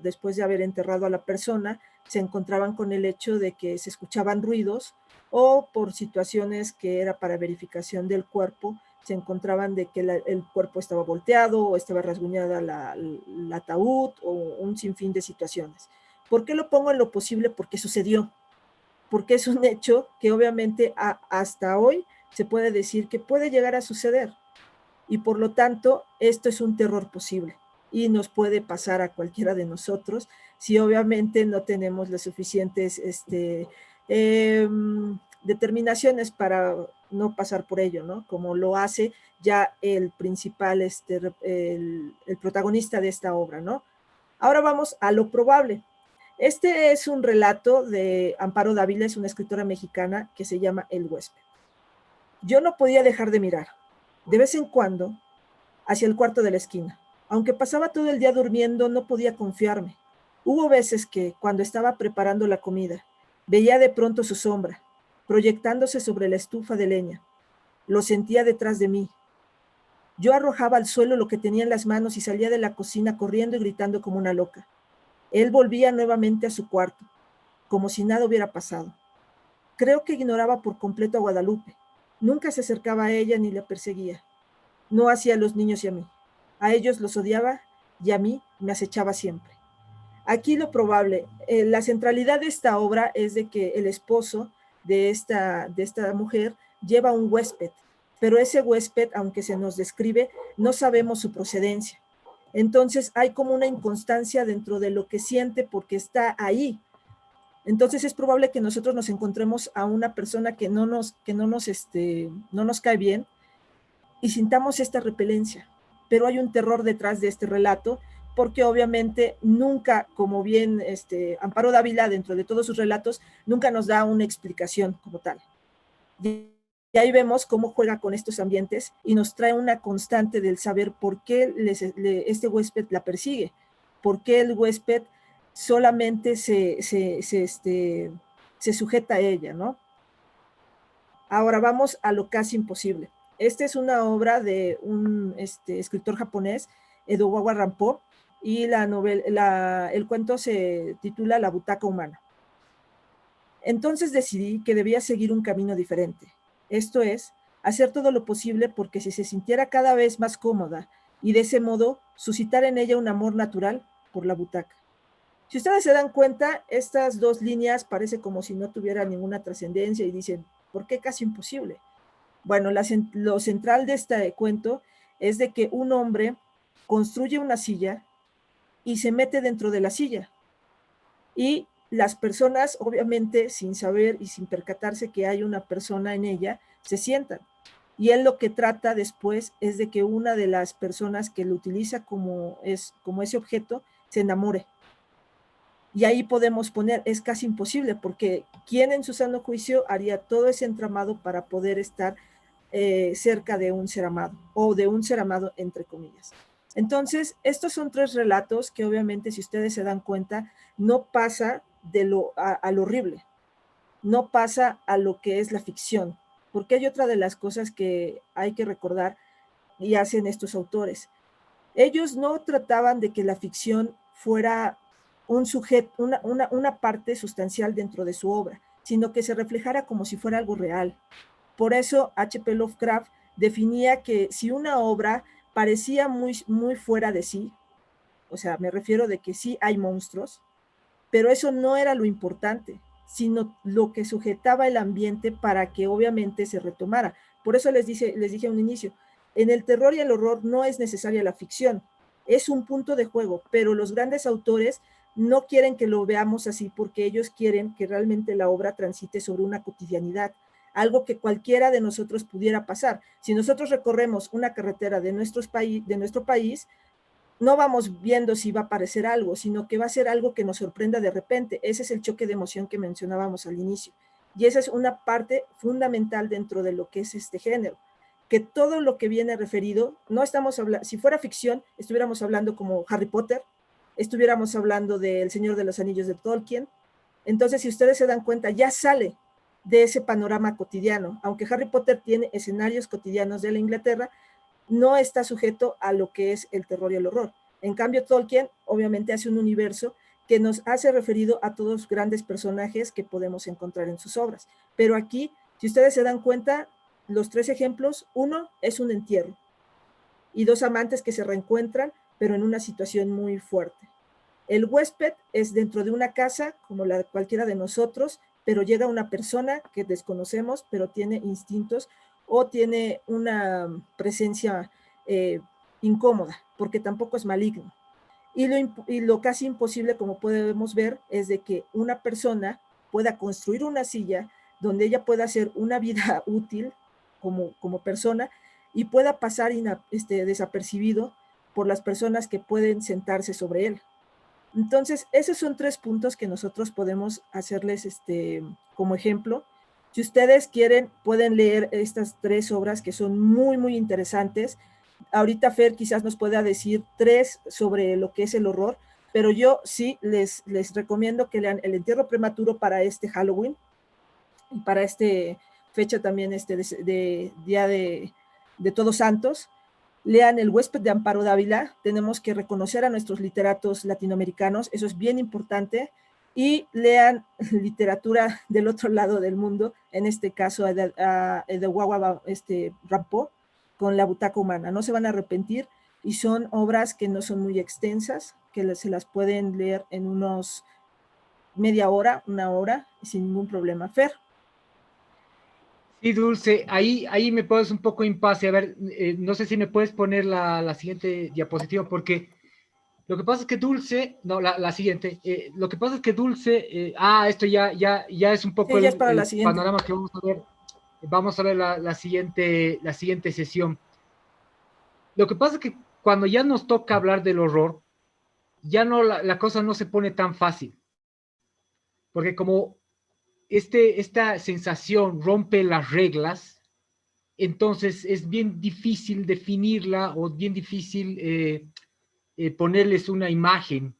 después de haber enterrado a la persona, se encontraban con el hecho de que se escuchaban ruidos o por situaciones que era para verificación del cuerpo, se encontraban de que el cuerpo estaba volteado o estaba rasguñada el ataúd o un sinfín de situaciones. ¿Por qué lo pongo en lo posible? Porque sucedió, porque es un hecho que obviamente hasta hoy se puede decir que puede llegar a suceder y por lo tanto esto es un terror posible y nos puede pasar a cualquiera de nosotros si obviamente no tenemos las suficientes determinaciones para no pasar por ello, ¿no? Como lo hace ya el principal, el protagonista de esta obra, ¿no? Ahora vamos a lo probable. Este es un relato de Amparo Dávila, es una escritora mexicana que se llama El huésped. Yo no podía dejar de mirar, de vez en cuando, hacia el cuarto de la esquina. Aunque pasaba todo el día durmiendo, no podía confiarme. Hubo veces que, cuando estaba preparando la comida, veía de pronto su sombra, proyectándose sobre la estufa de leña. Lo sentía detrás de mí. Yo arrojaba al suelo lo que tenía en las manos y salía de la cocina corriendo y gritando como una loca. Él volvía nuevamente a su cuarto, como si nada hubiera pasado. Creo que ignoraba por completo a Guadalupe. Nunca se acercaba a ella ni la perseguía. No hacía a los niños y a mí. A ellos los odiaba y a mí me acechaba siempre. Aquí lo probable, la centralidad de esta obra es de que el esposo de esta mujer lleva un huésped, pero ese huésped, aunque se nos describe, no sabemos su procedencia. Entonces hay como una inconstancia dentro de lo que siente porque está ahí. Entonces es probable que nosotros nos encontremos a una persona que no nos cae bien y sintamos esta repelencia, pero hay un terror detrás de este relato, porque obviamente nunca, como bien Amparo Dávila, dentro de todos sus relatos, nunca nos da una explicación como tal. Y ahí vemos cómo juega con estos ambientes y nos trae una constante del saber por qué este huésped la persigue, por qué el huésped solamente se sujeta a ella, ¿no? Ahora vamos a lo casi imposible. Esta es una obra de un escritor japonés, Edogawa Rampo, y el cuento se titula La butaca humana. Entonces decidí que debía seguir un camino diferente. Esto es, hacer todo lo posible porque si se sintiera cada vez más cómoda y de ese modo suscitar en ella un amor natural por la butaca. Si ustedes se dan cuenta, estas dos líneas parece como si no tuvieran ninguna trascendencia y dicen, ¿por qué casi imposible? Bueno, lo central de este cuento es de que un hombre construye una silla y se mete dentro de la silla. Y las personas, obviamente, sin saber y sin percatarse que hay una persona en ella, se sientan. Y él lo que trata después es de que una de las personas que lo utiliza como ese objeto se enamore. Y ahí podemos poner, es casi imposible, porque ¿quién en su sano juicio haría todo ese entramado para poder estar cerca de un ser amado, o de un ser amado entre comillas? Entonces, estos son tres relatos que obviamente, si ustedes se dan cuenta, no pasa a lo horrible, no pasa a lo que es la ficción, porque hay otra de las cosas que hay que recordar y hacen estos autores. Ellos no trataban de que la ficción fuera un sujeto, una parte sustancial dentro de su obra, sino que se reflejara como si fuera algo real. Por eso H.P. Lovecraft definía que si una obra parecía muy, muy fuera de sí, o sea, me refiero de que sí hay monstruos, pero eso no era lo importante, sino lo que sujetaba el ambiente para que obviamente se retomara. Por eso les dije a un inicio, en el terror y el horror no es necesaria la ficción, es un punto de juego, pero los grandes autores no quieren que lo veamos así porque ellos quieren que realmente la obra transite sobre una cotidianidad, algo que cualquiera de nosotros pudiera pasar. Si nosotros recorremos una carretera de nuestro país, no vamos viendo si va a aparecer algo, sino que va a ser algo que nos sorprenda de repente. Ese es el choque de emoción que mencionábamos al inicio. Y esa es una parte fundamental dentro de lo que es este género, que todo lo que viene referido, no estamos hablando, si fuera ficción, estuviéramos hablando como Harry Potter, estuviéramos hablando del Señor de los Anillos de Tolkien. Entonces, si ustedes se dan cuenta, ya sale de ese panorama cotidiano. Aunque Harry Potter tiene escenarios cotidianos de la Inglaterra, no está sujeto a lo que es el terror y el horror. En cambio, Tolkien obviamente hace un universo que nos hace referido a todos los grandes personajes que podemos encontrar en sus obras. Pero aquí, si ustedes se dan cuenta, los tres ejemplos, uno es un entierro y dos amantes que se reencuentran, pero en una situación muy fuerte. El huésped es dentro de una casa, como la de cualquiera de nosotros, pero llega una persona que desconocemos, pero tiene instintos o tiene una presencia incómoda, porque tampoco es maligno. Y lo casi imposible, como podemos ver, es de que una persona pueda construir una silla donde ella pueda hacer una vida útil como persona y pueda pasar desapercibido por las personas que pueden sentarse sobre él. Entonces, esos son 3 puntos que nosotros podemos hacerles como ejemplo. Si ustedes quieren, pueden leer estas 3 obras que son muy, muy interesantes. Ahorita Fer quizás nos pueda decir 3 sobre lo que es el horror, pero yo sí les recomiendo que lean El entierro prematuro para este Halloween y para fecha también de Día de Todos Santos. Lean El huésped de Amparo Dávila. Tenemos que reconocer a nuestros literatos latinoamericanos, eso es bien importante. Y lean literatura del otro lado del mundo, en este caso a Edewawa Rampo, con La butaca humana. No se van a arrepentir y son obras que no son muy extensas, que se las pueden leer en unos media hora, 1 hora, sin ningún problema. Fer. Sí, Dulce, ahí me pones un poco impasse. A ver, no sé si me puedes poner la siguiente diapositiva, porque lo que pasa es que Dulce, no, la siguiente, lo que pasa es que Dulce, esto ya es un poco Sí, ya es para la el siguiente. panorama que vamos a ver. Vamos a ver la siguiente sesión. Lo que pasa es que cuando ya nos toca hablar del horror, ya no, la cosa no se pone tan fácil, porque como esta sensación rompe las reglas, entonces es bien difícil definirla o bien difícil ponerles una imagen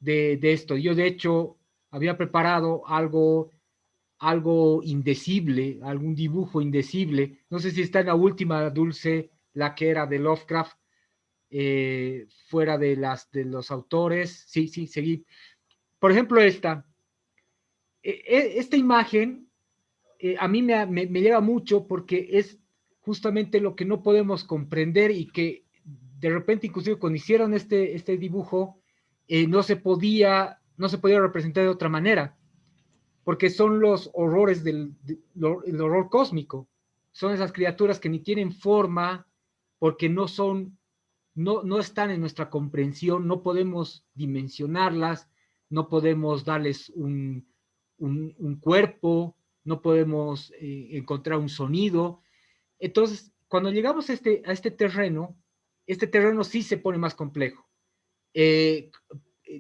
de esto. Yo, de hecho, había preparado algo indecible, algún dibujo indecible. No sé si está en la última, Dulce, la que era de Lovecraft, fuera de los autores. Sí, seguí. Por ejemplo, esta imagen a mí me lleva mucho porque es justamente lo que no podemos comprender y que de repente, inclusive cuando hicieron este dibujo, no se podía representar de otra manera, porque son los horrores el horror cósmico. Son esas criaturas que ni tienen forma, porque no están en nuestra comprensión, no podemos dimensionarlas, no podemos darles un cuerpo, no podemos encontrar un sonido. Entonces, cuando llegamos a este terreno sí se pone más complejo.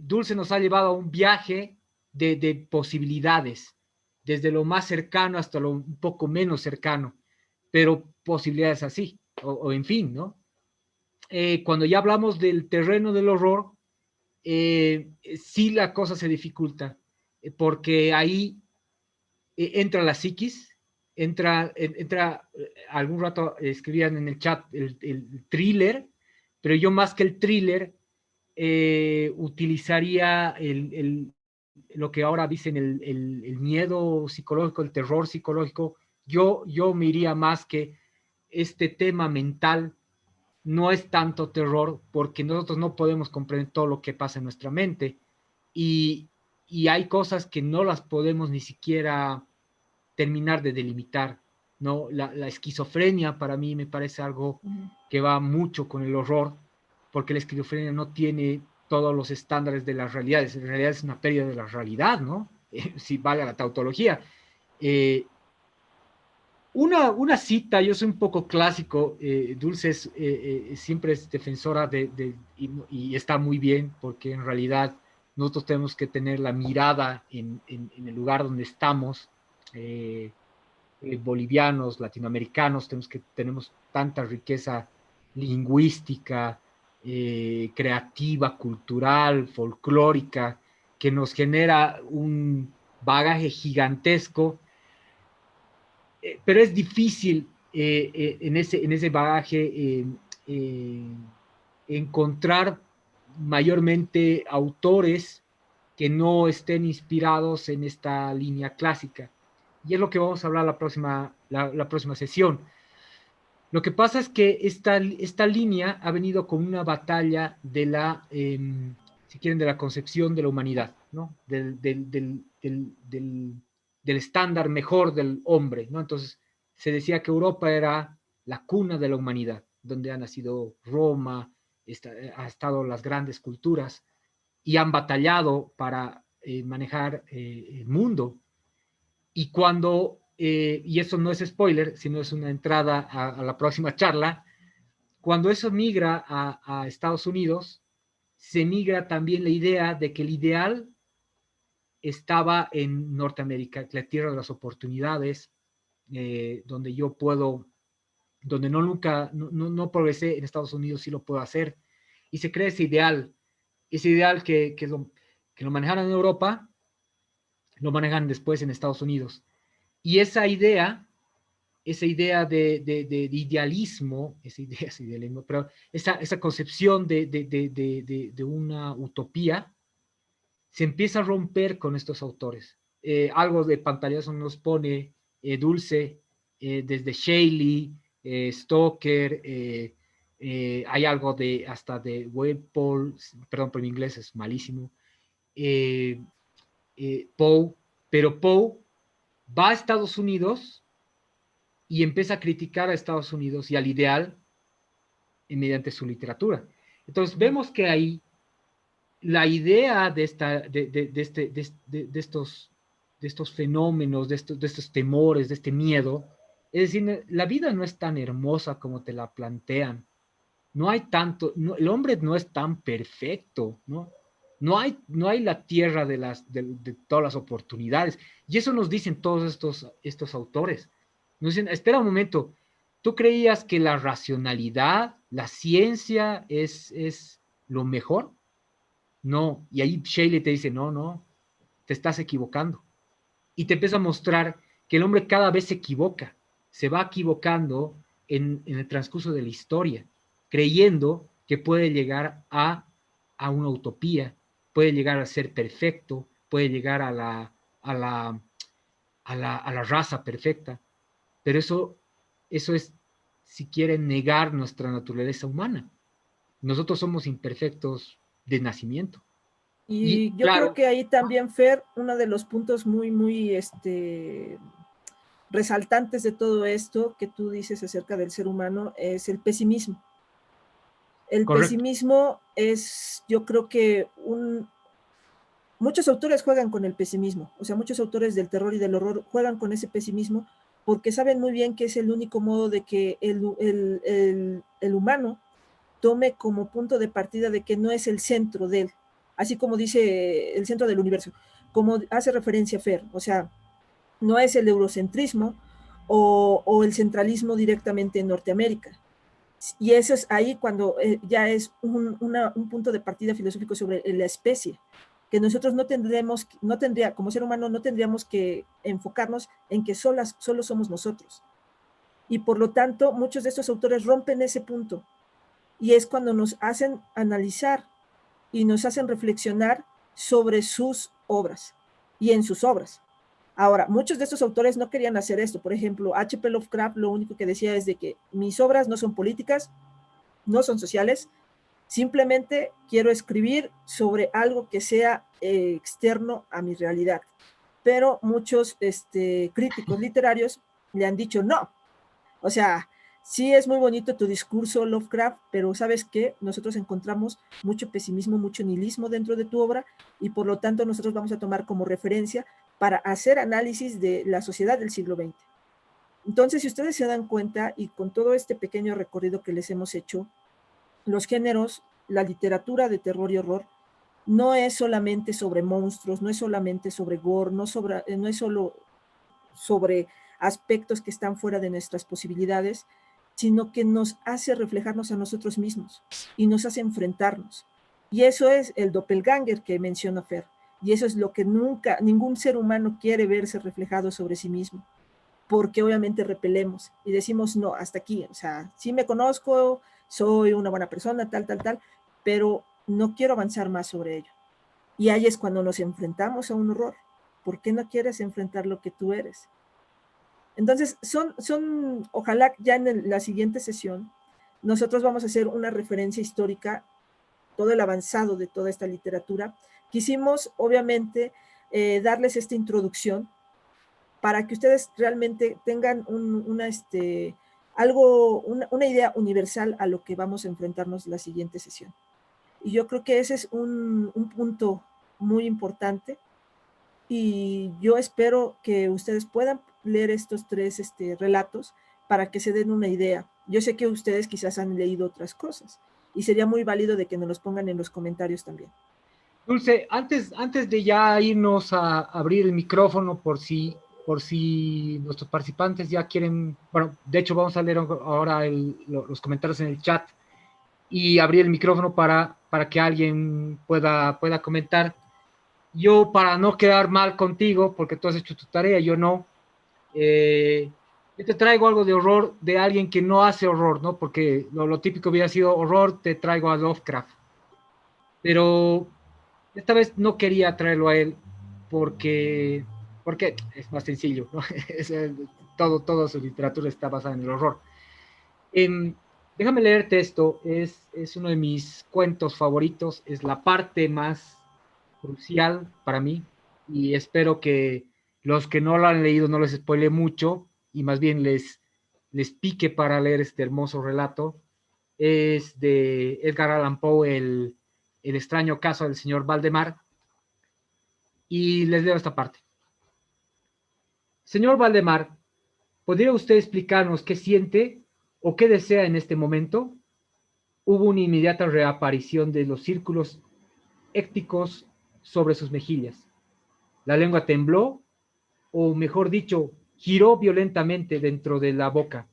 Dulce nos ha llevado a un viaje de posibilidades, desde lo más cercano hasta lo un poco menos cercano, pero posibilidades así, o en fin, ¿no? Cuando ya hablamos del terreno del horror, sí la cosa se dificulta, porque ahí entra la psiquis, entra algún rato escribían en el chat el thriller, pero yo más que el thriller utilizaría lo que ahora dicen el miedo psicológico, el terror psicológico. Yo me iría más que este tema mental no es tanto terror porque nosotros no podemos comprender todo lo que pasa en nuestra mente y hay cosas que no las podemos ni siquiera terminar de delimitar, ¿no? La esquizofrenia para mí me parece algo que va mucho con el horror, porque la esquizofrenia no tiene todos los estándares de las realidades, en realidad es una pérdida de la realidad, ¿no? Si vale la tautología. Una cita, yo soy un poco clásico, Dulce siempre es defensora y está muy bien, porque en realidad nosotros tenemos que tener la mirada en el lugar donde estamos, bolivianos, latinoamericanos, tenemos tanta riqueza lingüística, creativa, cultural, folclórica, que nos genera un bagaje gigantesco, pero es difícil en ese bagaje encontrar mayormente autores que no estén inspirados en esta línea clásica. Y es lo que vamos a hablar la próxima sesión. Lo que pasa es que esta línea ha venido con una batalla si quieren, de la concepción de la humanidad, ¿no? Del estándar mejor del hombre, ¿no? Entonces, se decía que Europa era la cuna de la humanidad, donde ha nacido Roma, ha estado las grandes culturas, y han batallado para manejar el mundo. Y cuando y eso no es spoiler, sino es una entrada a la próxima charla, cuando eso migra a Estados Unidos, se migra también la idea de que el ideal estaba en Norteamérica, la tierra de las oportunidades, donde yo puedo, donde no progresé en Estados Unidos, sí lo puedo hacer. Y se crea ese ideal que lo manejaron en Europa, lo manejan después en Estados Unidos. Y esa idea de idealismo, pero esa concepción de una utopía, se empieza a romper con estos autores. Algo de pantallazo nos pone Dulce, desde Shelley, Stoker, hay algo hasta de Walpole, perdón, pero mi inglés es malísimo, Poe, pero Poe va a Estados Unidos y empieza a criticar a Estados Unidos y al ideal mediante su literatura. Entonces vemos que ahí la idea de estos fenómenos, de estos temores, de este miedo, es decir, la vida no es tan hermosa como te la plantean. No hay tanto, el hombre no es tan perfecto, ¿no? No hay la tierra de todas las oportunidades. Y eso nos dicen todos estos autores. Nos dicen, espera un momento, ¿tú creías que la racionalidad, la ciencia es lo mejor? No, y ahí Shelley te dice, no, te estás equivocando. Y te empieza a mostrar que el hombre cada vez se equivoca, se va equivocando en el transcurso de la historia, creyendo que puede llegar a una utopía, puede llegar a ser perfecto, puede llegar a la raza perfecta. Pero eso es, si quieren, negar nuestra naturaleza humana. Nosotros somos imperfectos de nacimiento. Y yo creo que ahí también, Fer, uno de los puntos muy resaltantes de todo esto que tú dices acerca del ser humano es el pesimismo. El Correcto. pesimismo es, yo creo que muchos autores juegan con el pesimismo, o sea, muchos autores del terror y del horror juegan con ese pesimismo porque saben muy bien que es el único modo de que el humano tome como punto de partida de que no es el centro de él, así como dice el centro del universo, como hace referencia Fer, o sea, no es el eurocentrismo o el centralismo directamente en Norteamérica. Y eso es ahí cuando ya es un punto de partida filosófico sobre la especie, que nosotros como ser humano no tendríamos que enfocarnos en que solo somos nosotros. Y por lo tanto, muchos de estos autores rompen ese punto. Y es cuando nos hacen analizar y nos hacen reflexionar sobre sus obras y en sus obras. Ahora, muchos de estos autores no querían hacer esto. Por ejemplo, H.P. Lovecraft lo único que decía es de que mis obras no son políticas, no son sociales, simplemente quiero escribir sobre algo que sea externo a mi realidad. Pero muchos críticos literarios le han dicho no. O sea, sí es muy bonito tu discurso, Lovecraft, pero ¿sabes qué? Nosotros encontramos mucho pesimismo, mucho nihilismo dentro de tu obra y por lo tanto nosotros vamos a tomar como referencia para hacer análisis de la sociedad del siglo XX. Entonces, si ustedes se dan cuenta y con todo este pequeño recorrido que les hemos hecho, los géneros, la literatura de terror y horror, no es solamente sobre monstruos, no es solamente sobre gore, no es solo sobre aspectos que están fuera de nuestras posibilidades, sino que nos hace reflejarnos a nosotros mismos y nos hace enfrentarnos. Y eso es el doppelganger que menciona Fer. Y eso es lo que ningún ser humano quiere verse reflejado sobre sí mismo, porque obviamente repelemos y decimos, no, hasta aquí, o sea, sí me conozco, soy una buena persona, tal, pero no quiero avanzar más sobre ello. Y ahí es cuando nos enfrentamos a un horror. ¿Por qué no quieres enfrentar lo que tú eres? Entonces, ojalá ya en la siguiente sesión, nosotros vamos a hacer una referencia histórica, todo el avanzado de toda esta literatura. Quisimos, obviamente, darles esta introducción para que ustedes realmente tengan una idea universal a lo que vamos a enfrentarnos la siguiente sesión. Y yo creo que ese es un punto muy importante y yo espero que ustedes puedan leer estos 3 relatos para que se den una idea. Yo sé que ustedes quizás han leído otras cosas y sería muy válido de que nos los pongan en los comentarios también. Dulce, antes de ya irnos a abrir el micrófono por si nuestros participantes ya quieren, bueno, de hecho vamos a leer ahora los comentarios en el chat y abrir el micrófono para que alguien pueda comentar. Yo, para no quedar mal contigo, porque tú has hecho tu tarea, yo no, yo te traigo algo de horror de alguien que no hace horror, ¿no? Porque lo típico hubiera sido horror, te traigo a Lovecraft. Pero esta vez no quería traerlo a él porque es más sencillo, ¿no? Toda su literatura está basada en el horror. Déjame leerte esto, es uno de mis cuentos favoritos, es la parte más crucial para mí y espero que los que no lo han leído no les spoile mucho y más bien les pique para leer este hermoso relato. Es de Edgar Allan Poe, el extraño caso del señor Valdemar, y les leo esta parte. Señor Valdemar, ¿podría usted explicarnos qué siente o qué desea en este momento? Hubo una inmediata reaparición de los círculos hécticos sobre sus mejillas. La lengua tembló, o mejor dicho, giró violentamente dentro de la boca,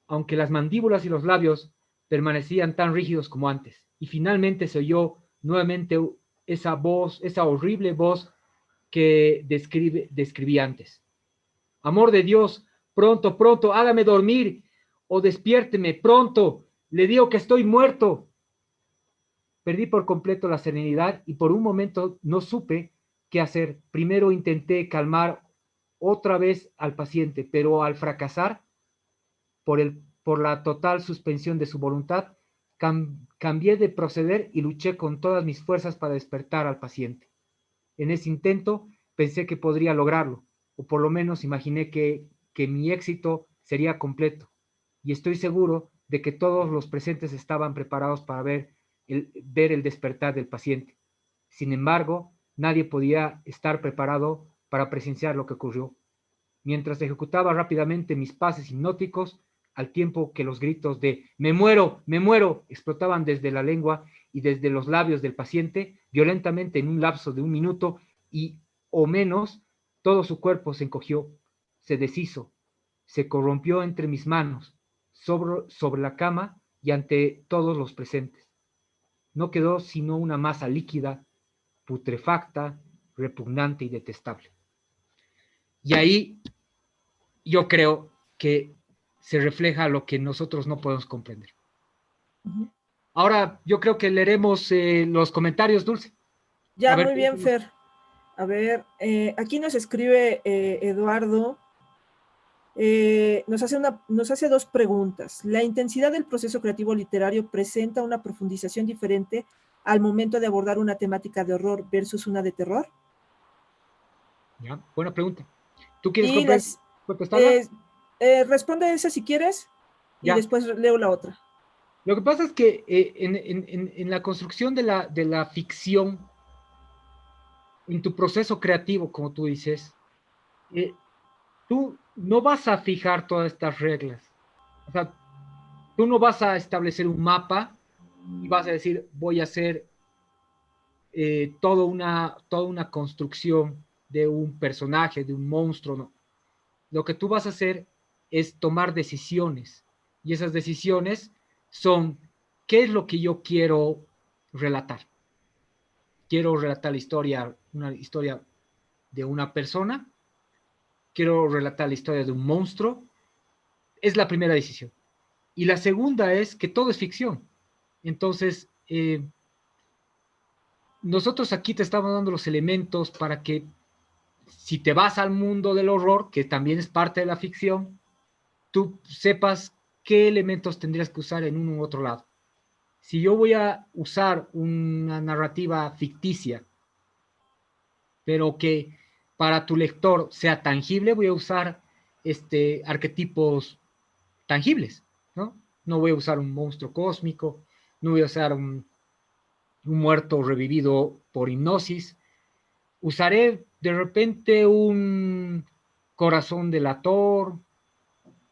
aunque las mandíbulas y los labios permanecían tan rígidos como antes. Y finalmente se oyó nuevamente esa voz, esa horrible voz que describí antes. Amor de Dios, pronto, pronto, hágame dormir o despiérteme, pronto, le digo que estoy muerto. Perdí por completo la serenidad y por un momento no supe qué hacer. Primero intenté calmar otra vez al paciente, pero al fracasar por la total suspensión de su voluntad, cambié de proceder y luché con todas mis fuerzas para despertar al paciente. En ese intento pensé que podría lograrlo, o por lo menos imaginé que mi éxito sería completo, y estoy seguro de que todos los presentes estaban preparados para ver el despertar del paciente. Sin embargo, nadie podía estar preparado para presenciar lo que ocurrió. Mientras ejecutaba rápidamente mis pases hipnóticos, al tiempo que los gritos de me muero, explotaban desde la lengua y desde los labios del paciente, violentamente en un lapso de 1 minuto y o menos, todo su cuerpo se encogió, se deshizo, se corrompió entre mis manos, sobre la cama y ante todos los presentes. No quedó sino una masa líquida, putrefacta, repugnante y detestable. Y ahí yo creo que se refleja lo que nosotros no podemos comprender. Ahora yo creo que leeremos los comentarios, Dulce. Ya, muy bien, Fer. A ver, aquí nos escribe Eduardo. Nos hace 2 preguntas. ¿La intensidad del proceso creativo literario presenta una profundización diferente al momento de abordar una temática de horror versus una de terror? Ya, buena pregunta. ¿Tú quieres contestarla? Responde esa si quieres y ya. Después leo la otra. Lo que pasa es que en la construcción de la ficción, en tu proceso creativo, como tú dices, tú no vas a fijar todas estas reglas. O sea, tú no vas a establecer un mapa y vas a decir, voy a hacer toda una construcción de un personaje, de un monstruo. No. Lo que tú vas a hacer es tomar decisiones. Y esas decisiones son, ¿qué es lo que yo quiero relatar? Quiero relatar una historia de una persona, quiero relatar la historia de un monstruo. Es la primera decisión. Y la segunda es que todo es ficción. Entonces, nosotros aquí te estamos dando los elementos para que si te vas al mundo del horror, que también es parte de la ficción, tú sepas qué elementos tendrías que usar en uno u otro lado. Si yo voy a usar una narrativa ficticia, pero que para tu lector sea tangible, voy a usar arquetipos tangibles, ¿no? No voy a usar un monstruo cósmico, no voy a usar un muerto revivido por hipnosis, Usaré de repente un corazón delator,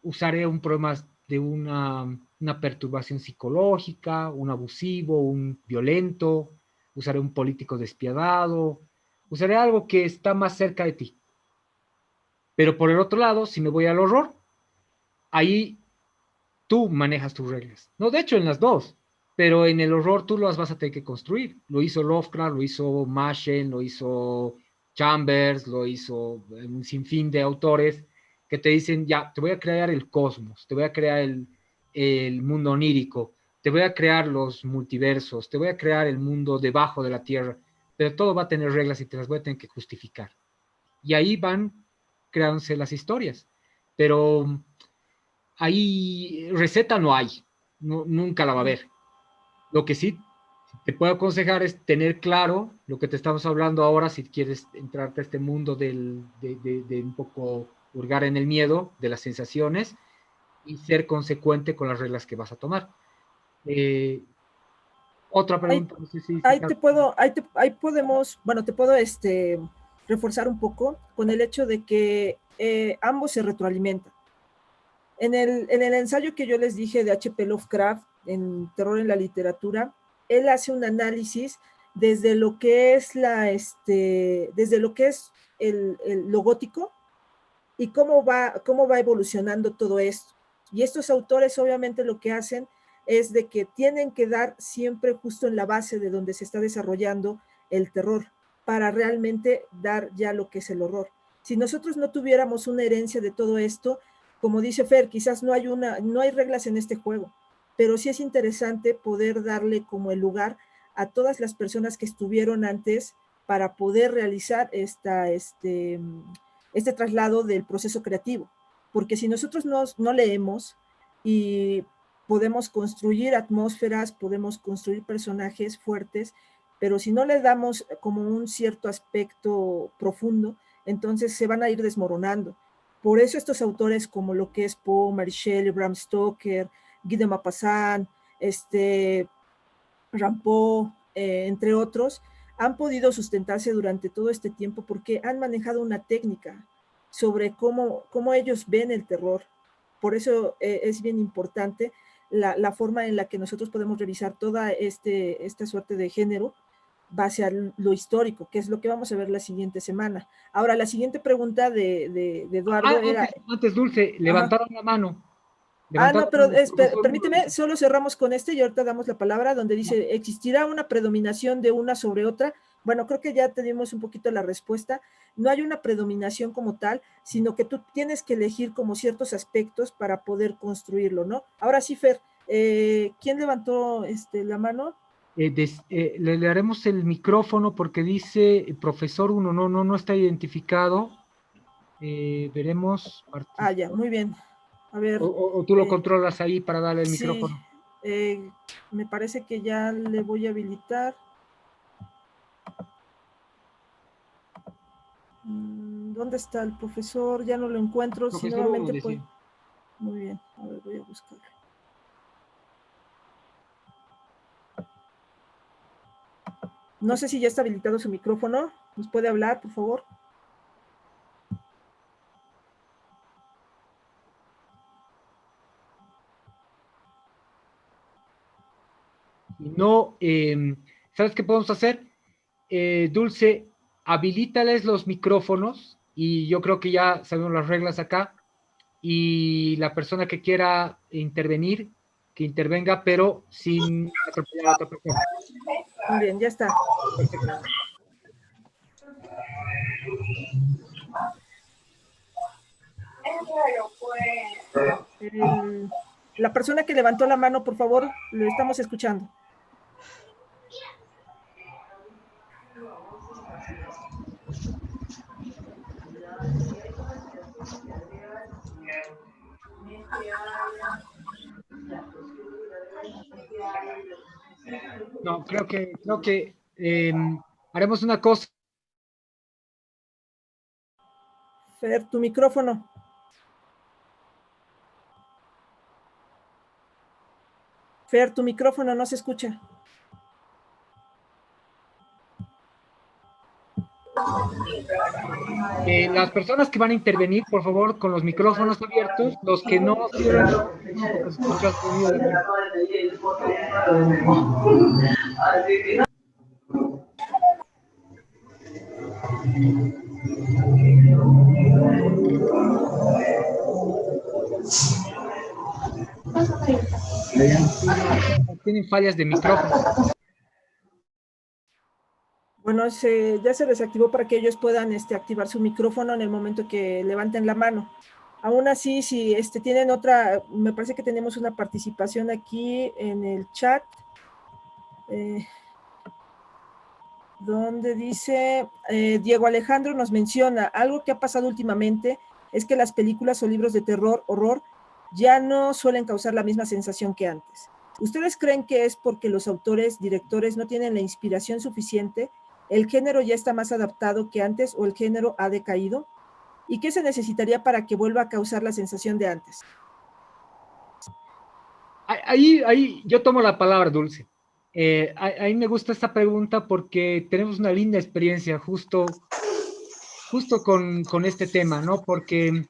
usaré un problema de una perturbación psicológica, un abusivo, un violento, usaré un político despiadado, usaré algo que está más cerca de ti. Pero por el otro lado, si me voy al horror, ahí tú manejas tus reglas. No, de hecho, en las dos. Pero en el horror tú las vas a tener que construir. Lo hizo Lovecraft, lo hizo Machen, lo hizo Chambers, lo hizo un sinfín de autores que te dicen, ya, te voy a crear el cosmos, te voy a crear el mundo onírico, te voy a crear los multiversos, te voy a crear el mundo debajo de la Tierra, pero todo va a tener reglas y te las voy a tener que justificar. Y ahí van creándose las historias. Pero ahí receta no hay, no, nunca la va a haber. Lo que sí te puedo aconsejar es tener claro lo que te estamos hablando ahora si quieres entrarte a este mundo de un poco hurgar en el miedo, de las sensaciones y ser consecuente con las reglas que vas a tomar. Otra Ahí, pregunta, no sé si... ahí te puedo, ahí podemos, bueno, te puedo reforzar un poco con el hecho de que ambos se retroalimentan. En el ensayo que yo les dije de H.P. Lovecraft, en Terror en la Literatura, él hace un análisis desde lo que es desde lo que es lo gótico y cómo va evolucionando todo esto. Y estos autores obviamente lo que hacen es de que tienen que dar siempre justo en la base de donde se está desarrollando el terror para realmente dar ya lo que es el horror. Si nosotros no tuviéramos una herencia de todo esto, como dice Fer, quizás no hay reglas en este juego, pero sí es interesante poder darle como el lugar a todas las personas que estuvieron antes para poder realizar este traslado del proceso creativo. Porque si nosotros no leemos y podemos construir atmósferas, podemos construir personajes fuertes, pero si no les damos como un cierto aspecto profundo, entonces se van a ir desmoronando. Por eso estos autores como lo que es Poe, Mary Shelley, Bram Stoker, Guy de Maupassant, Rampeau, entre otros, han podido sustentarse durante todo este tiempo porque han manejado una técnica sobre cómo ellos ven el terror. Por eso es bien importante la forma en la que nosotros podemos revisar toda esta suerte de género base a lo histórico, que es lo que vamos a ver la siguiente semana. Ahora, la siguiente pregunta de Eduardo era... Antes, Dulce, Ajá. levantaron la mano. No, Levantaron la pero mano. Profesor uno permíteme, dice, solo cerramos con y ahorita damos la palabra donde dice, ¿existirá una predominación de una sobre otra? Bueno, creo que ya te dimos un poquito la respuesta. No hay una predominación como tal, sino que tú tienes que elegir como ciertos aspectos para poder construirlo, ¿no? Ahora sí, Fer, ¿quién levantó la mano? le haremos el micrófono porque dice profesor 1, no está identificado. Veremos. Ya, muy bien. A ver, O tú lo controlas ahí para darle el sí, micrófono. me parece que ya le voy a habilitar. ¿Dónde está el profesor? Ya no lo encuentro. Si Profesor 1, nuevamente pues. decía. Muy bien, a ver, voy a buscarlo. No sé si ya está habilitado su micrófono. ¿Nos puede hablar, por favor? No, ¿sabes qué podemos hacer? Dulce, habilítales los micrófonos y yo creo que ya sabemos las reglas acá. Y la persona que quiera intervenir, que intervenga, pero sin atropellar a otra persona. Muy bien, ya está. Perfecto. La persona que levantó la mano, por favor, lo estamos escuchando. No, creo que haremos una cosa. Fer, tu micrófono. Fer, tu micrófono no se escucha. Las personas que van a intervenir, por favor, con los micrófonos abiertos, los que no cierren los micrófonos porque se escucha el sonido de fondo. Tienen fallas de micrófono. Bueno, ya se desactivó para que ellos puedan activar su micrófono en el momento que levanten la mano. Aún así, si tienen otra, me parece que tenemos una participación aquí en el chat, donde dice, Diego Alejandro nos menciona, algo que ha pasado últimamente es que las películas o libros de terror, horror, ya no suelen causar la misma sensación que antes. ¿Ustedes creen que es porque los autores, directores no tienen la inspiración suficiente? ¿El género ya está más adaptado que antes o el género ha decaído? ¿Y qué se necesitaría para que vuelva a causar la sensación de antes? Ahí yo tomo la palabra, Dulce. Ahí me gusta esta pregunta porque tenemos una linda experiencia justo con este tema, ¿no? Porque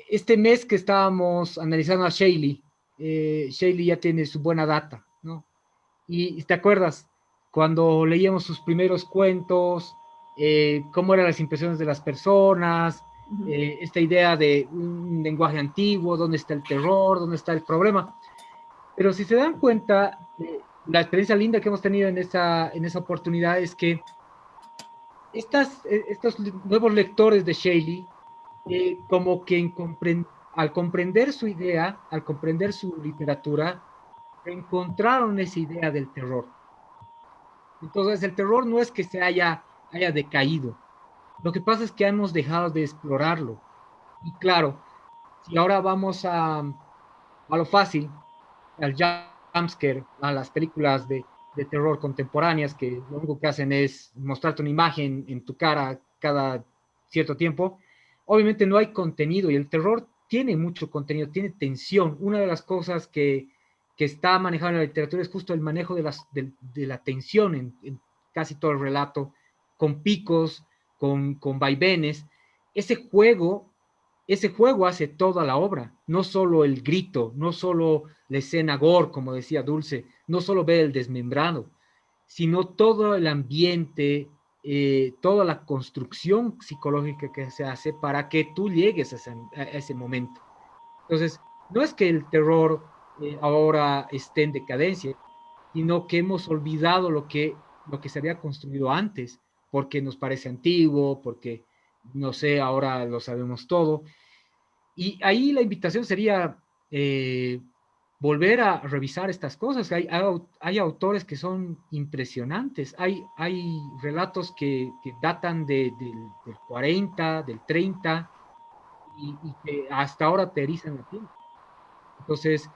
este mes que estábamos analizando a Shaylee ya tiene su buena data, ¿no? Y te acuerdas, cuando leíamos sus primeros cuentos, cómo eran las impresiones de las personas, esta idea de un lenguaje antiguo, dónde está el terror, dónde está el problema. Pero si se dan cuenta, la experiencia linda que hemos tenido en esa oportunidad es que estos nuevos lectores de Shaylee, como que al comprender su idea, al comprender su literatura, encontraron esa idea del terror. Entonces, el terror no es que se haya decaído. Lo que pasa es que hemos dejado de explorarlo. Y claro, si ahora vamos a lo fácil, al jumpscare, a las películas de terror contemporáneas que lo único que hacen es mostrarte una imagen en tu cara cada cierto tiempo, obviamente no hay contenido y el terror tiene mucho contenido, tiene tensión. Una de las cosas que está manejado en la literatura es justo el manejo de la tensión en casi todo el relato, con picos, con vaivenes. Ese juego hace toda la obra, no solo el grito, no solo la escena gore, como decía Dulce, no solo ver el desmembrado, sino todo el ambiente, toda la construcción psicológica que se hace para que tú llegues a ese momento. Entonces, no es que el terror ahora esté en decadencia, sino que hemos olvidado lo que se había construido antes, porque nos parece antiguo, porque, no sé, ahora lo sabemos todo. Y ahí la invitación sería volver a revisar estas cosas. Hay autores que son impresionantes. Hay relatos que datan del 40, del 30, y que hasta ahora te erizan la piel. Entonces,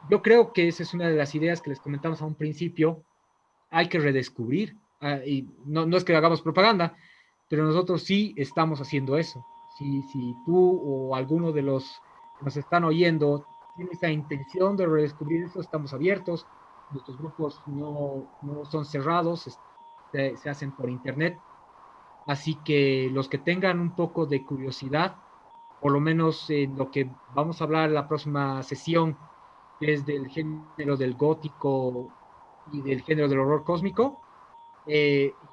yo creo que esa es una de las ideas que les comentamos a un principio. Hay que redescubrir. Y no es que hagamos propaganda, pero nosotros sí estamos haciendo eso. Si tú o alguno de los que nos están oyendo tiene esa intención de redescubrir eso, estamos abiertos. Nuestros grupos no son cerrados, se hacen por internet. Así que los que tengan un poco de curiosidad, por lo menos en lo que vamos a hablar en la próxima sesión, que es del género del gótico y del género del horror cósmico,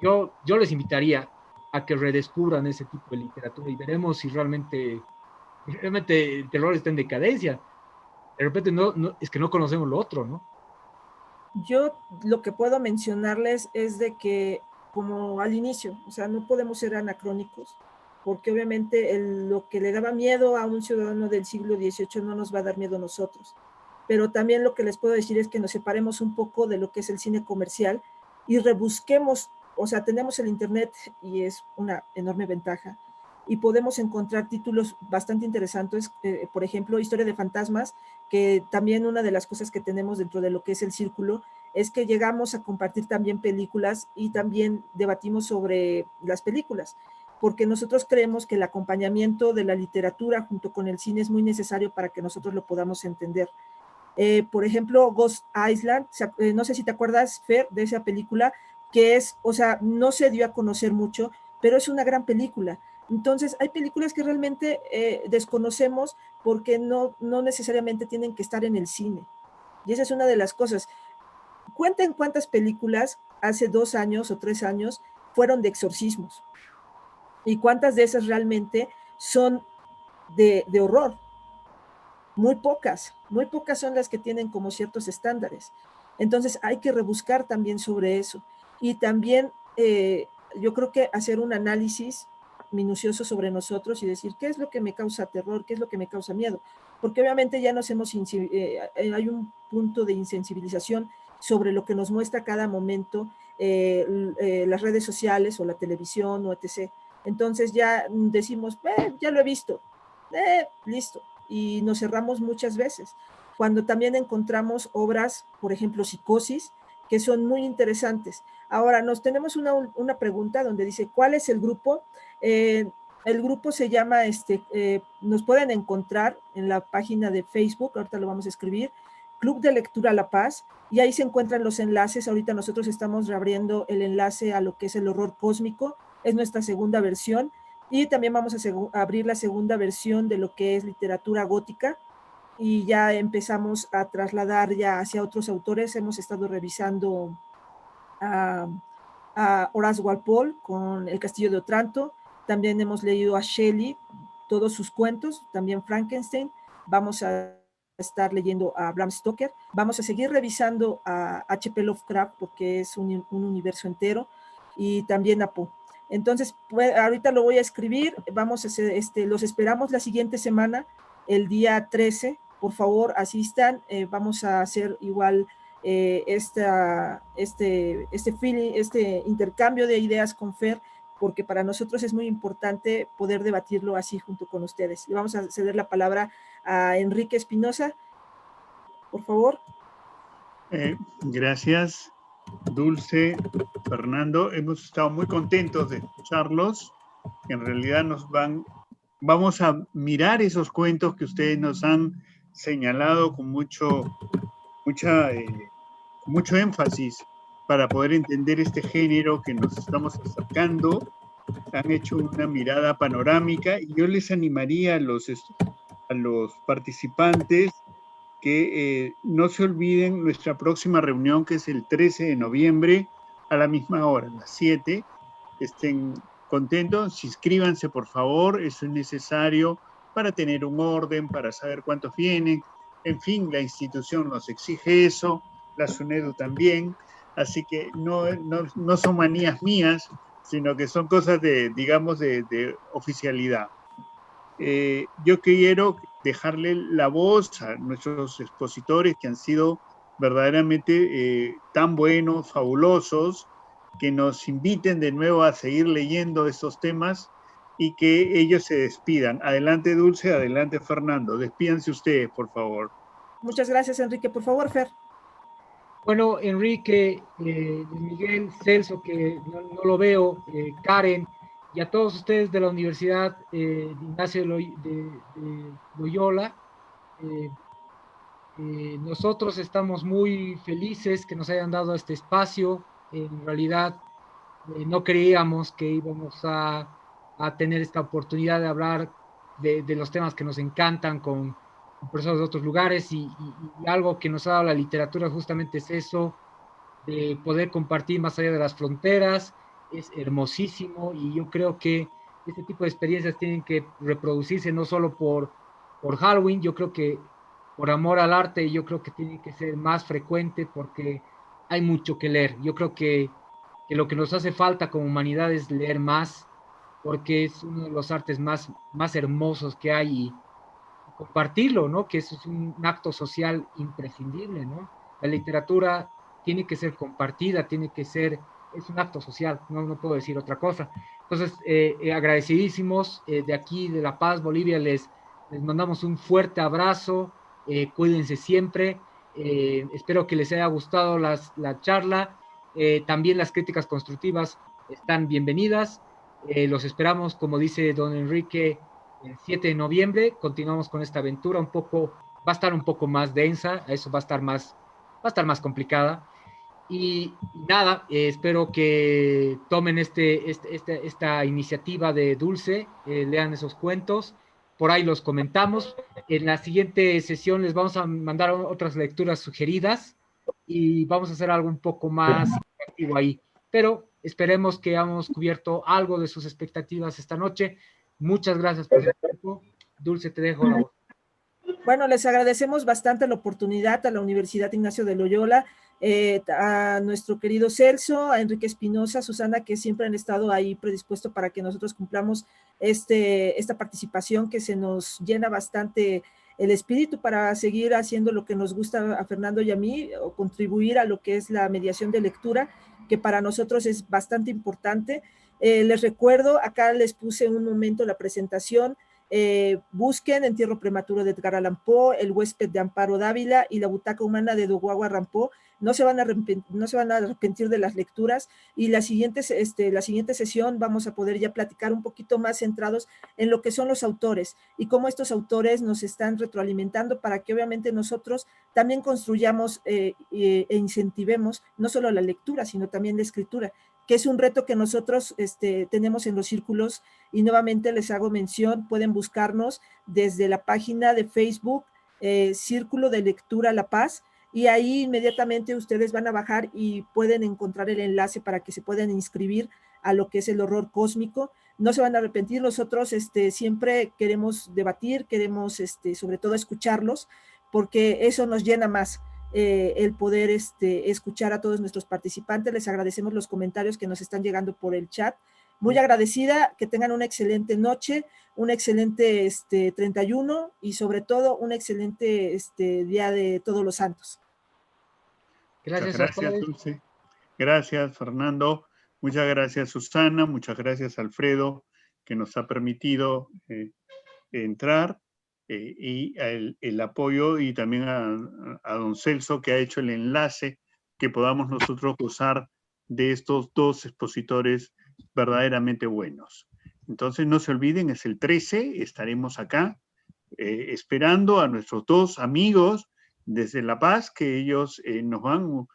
yo les invitaría a que redescubran ese tipo de literatura y veremos si realmente el terror está en decadencia. De repente es que no conocemos lo otro, ¿no? Yo lo que puedo mencionarles es de que, como al inicio, o sea, no podemos ser anacrónicos, porque obviamente lo que le daba miedo a un ciudadano del siglo XVIII no nos va a dar miedo a nosotros. Pero también lo que les puedo decir es que nos separemos un poco de lo que es el cine comercial y rebusquemos, o sea, tenemos el internet y es una enorme ventaja, y podemos encontrar títulos bastante interesantes, por ejemplo, Historia de Fantasmas, que también una de las cosas que tenemos dentro de lo que es el círculo es que llegamos a compartir también películas y también debatimos sobre las películas, porque nosotros creemos que el acompañamiento de la literatura junto con el cine es muy necesario para que nosotros lo podamos entender. Por ejemplo, Ghost Island, no sé si te acuerdas, Fer, de esa película, que es, o sea, no se dio a conocer mucho, pero es una gran película. Entonces, hay películas que realmente desconocemos porque no necesariamente tienen que estar en el cine. Y esa es una de las cosas. Cuenten cuántas películas hace 2 años o 3 años fueron de exorcismos y cuántas de esas realmente son de horror. Muy pocas son las que tienen como ciertos estándares. Entonces hay que rebuscar también sobre eso. Y también yo creo que hacer un análisis minucioso sobre nosotros y decir qué es lo que me causa terror, qué es lo que me causa miedo. Porque obviamente ya nos hemos, hay un punto de insensibilización sobre lo que nos muestra cada momento las redes sociales o la televisión o etc. Entonces ya decimos, ya lo he visto, listo, y nos cerramos muchas veces. Cuando también encontramos obras, por ejemplo, Psicosis, que son muy interesantes. Ahora, nos tenemos una pregunta donde dice, ¿cuál es el grupo? El grupo se llama, nos pueden encontrar en la página de Facebook, ahorita lo vamos a escribir, Club de Lectura La Paz, y ahí se encuentran los enlaces. Ahorita nosotros estamos reabriendo el enlace a lo que es el horror cósmico, es nuestra segunda versión, y también vamos a abrir la segunda versión de lo que es literatura gótica, y ya empezamos a trasladar ya hacia otros autores. Hemos estado revisando a Horace Walpole con El Castillo de Otranto, también hemos leído a Shelley, todos sus cuentos, también Frankenstein, vamos a estar leyendo a Bram Stoker, vamos a seguir revisando a H.P. Lovecraft porque es un universo entero, y también a Poe. Entonces, pues, ahorita lo voy a escribir, vamos a hacer, los esperamos la siguiente semana, el día 13, por favor asistan, vamos a hacer igual este intercambio de ideas con Fer, porque para nosotros es muy importante poder debatirlo así junto con ustedes. Le vamos a ceder la palabra a Enrique Espinosa, por favor. Gracias, Dulce, Fernando. Hemos estado muy contentos de escucharlos. En realidad vamos a mirar esos cuentos que ustedes nos han señalado con mucho énfasis para poder entender este género que nos estamos acercando. Han hecho una mirada panorámica y yo les animaría a los participantes que no se olviden nuestra próxima reunión, que es el 13 de noviembre a la misma hora, a las 7. Estén contentos, inscríbanse por favor, eso es necesario para tener un orden, para saber cuántos vienen. En fin, la institución nos exige eso, la SUNEDU también, así que no son manías mías, sino que son cosas de oficialidad. Yo quiero dejarle la voz a nuestros expositores que han sido verdaderamente tan buenos, fabulosos, que nos inviten de nuevo a seguir leyendo estos temas y que ellos se despidan. Adelante, Dulce, adelante, Fernando. Despídanse ustedes, por favor. Muchas gracias, Enrique. Por favor, Fer. Bueno, Enrique, Miguel, Celso, que no lo veo, Karen, y a todos ustedes de la Universidad de Ignacio de Loyola. Nosotros estamos muy felices que nos hayan dado este espacio. En realidad, no creíamos que íbamos a tener esta oportunidad de hablar de los temas que nos encantan con personas de otros lugares, y algo que nos ha dado la literatura justamente es eso, de poder compartir más allá de las fronteras. Es hermosísimo, y yo creo que este tipo de experiencias tienen que reproducirse no solo por Halloween, yo creo que por amor al arte, yo creo que tiene que ser más frecuente porque hay mucho que leer. Yo creo que lo que nos hace falta como humanidad es leer más, porque es uno de los artes más hermosos que hay, y compartirlo, ¿no? Que eso es un acto social imprescindible, ¿no? La literatura tiene que ser compartida, es un acto social, no puedo decir otra cosa. Entonces, agradecidísimos de aquí, de La Paz, Bolivia, les mandamos un fuerte abrazo, cuídense siempre, espero que les haya gustado la charla, también las críticas constructivas están bienvenidas, los esperamos, como dice don Enrique, el 7 de noviembre continuamos con esta aventura va a estar un poco más densa, eso va a estar más complicada, Y nada, espero que tomen esta iniciativa de Dulce, lean esos cuentos, por ahí los comentamos. En la siguiente sesión les vamos a mandar otras lecturas sugeridas y vamos a hacer algo un poco más interactivo ahí. Pero esperemos que hayamos cubierto algo de sus expectativas esta noche. Muchas gracias por su tiempo. Dulce, te dejo la voz. Bueno, les agradecemos bastante la oportunidad a la Universidad Ignacio de Loyola, a nuestro querido Celso, a Enrique Espinosa, Susana, que siempre han estado ahí predispuestos para que nosotros cumplamos esta participación que se nos llena bastante el espíritu para seguir haciendo lo que nos gusta a Fernando y a mí, o contribuir a lo que es la mediación de lectura, que para nosotros es bastante importante. Les recuerdo, acá les puse un momento la presentación. Busquen Entierro Prematuro de Edgar Allan Poe, El Huésped de Amparo Dávila y La Butaca Humana de Doguagua Rampó. No se van a arrepentir de las lecturas, y la siguiente sesión vamos a poder ya platicar un poquito más centrados en lo que son los autores y cómo estos autores nos están retroalimentando para que obviamente nosotros también construyamos e incentivemos no solo la lectura, sino también la escritura, que es un reto que nosotros tenemos en los círculos. Y nuevamente les hago mención, pueden buscarnos desde la página de Facebook, Círculo de Lectura La Paz, y ahí inmediatamente ustedes van a bajar y pueden encontrar el enlace para que se puedan inscribir a lo que es el horror cósmico. No se van a arrepentir, nosotros siempre queremos debatir, queremos sobre todo escucharlos, porque eso nos llena más. El poder escuchar a todos nuestros participantes. Les agradecemos los comentarios que nos están llegando por el chat. Muy agradecida, que tengan una excelente noche, un excelente 31 y sobre todo un excelente Día de Todos los Santos. Gracias, muchas gracias, Dulce. Gracias, Fernando. Muchas gracias, Susana. Muchas gracias, Alfredo, que nos ha permitido entrar, y el apoyo, y también a don Celso, que ha hecho el enlace que podamos nosotros gozar de estos dos expositores verdaderamente buenos. Entonces no se olviden, es el 13, estaremos acá esperando a nuestros dos amigos desde La Paz, que ellos nos van,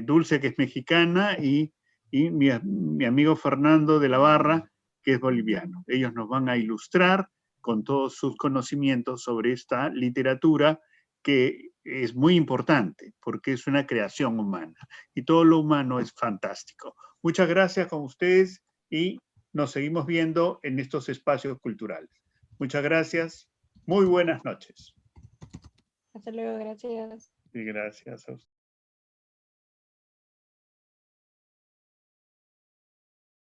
Dulce, que es mexicana, y mi amigo Fernando de la Barra, que es boliviano. Ellos nos van a ilustrar con todos sus conocimientos sobre esta literatura, que es muy importante porque es una creación humana y todo lo humano es fantástico. Muchas gracias con ustedes y nos seguimos viendo en estos espacios culturales. Muchas gracias. Muy buenas noches. Hasta luego, gracias. Y gracias a ustedes.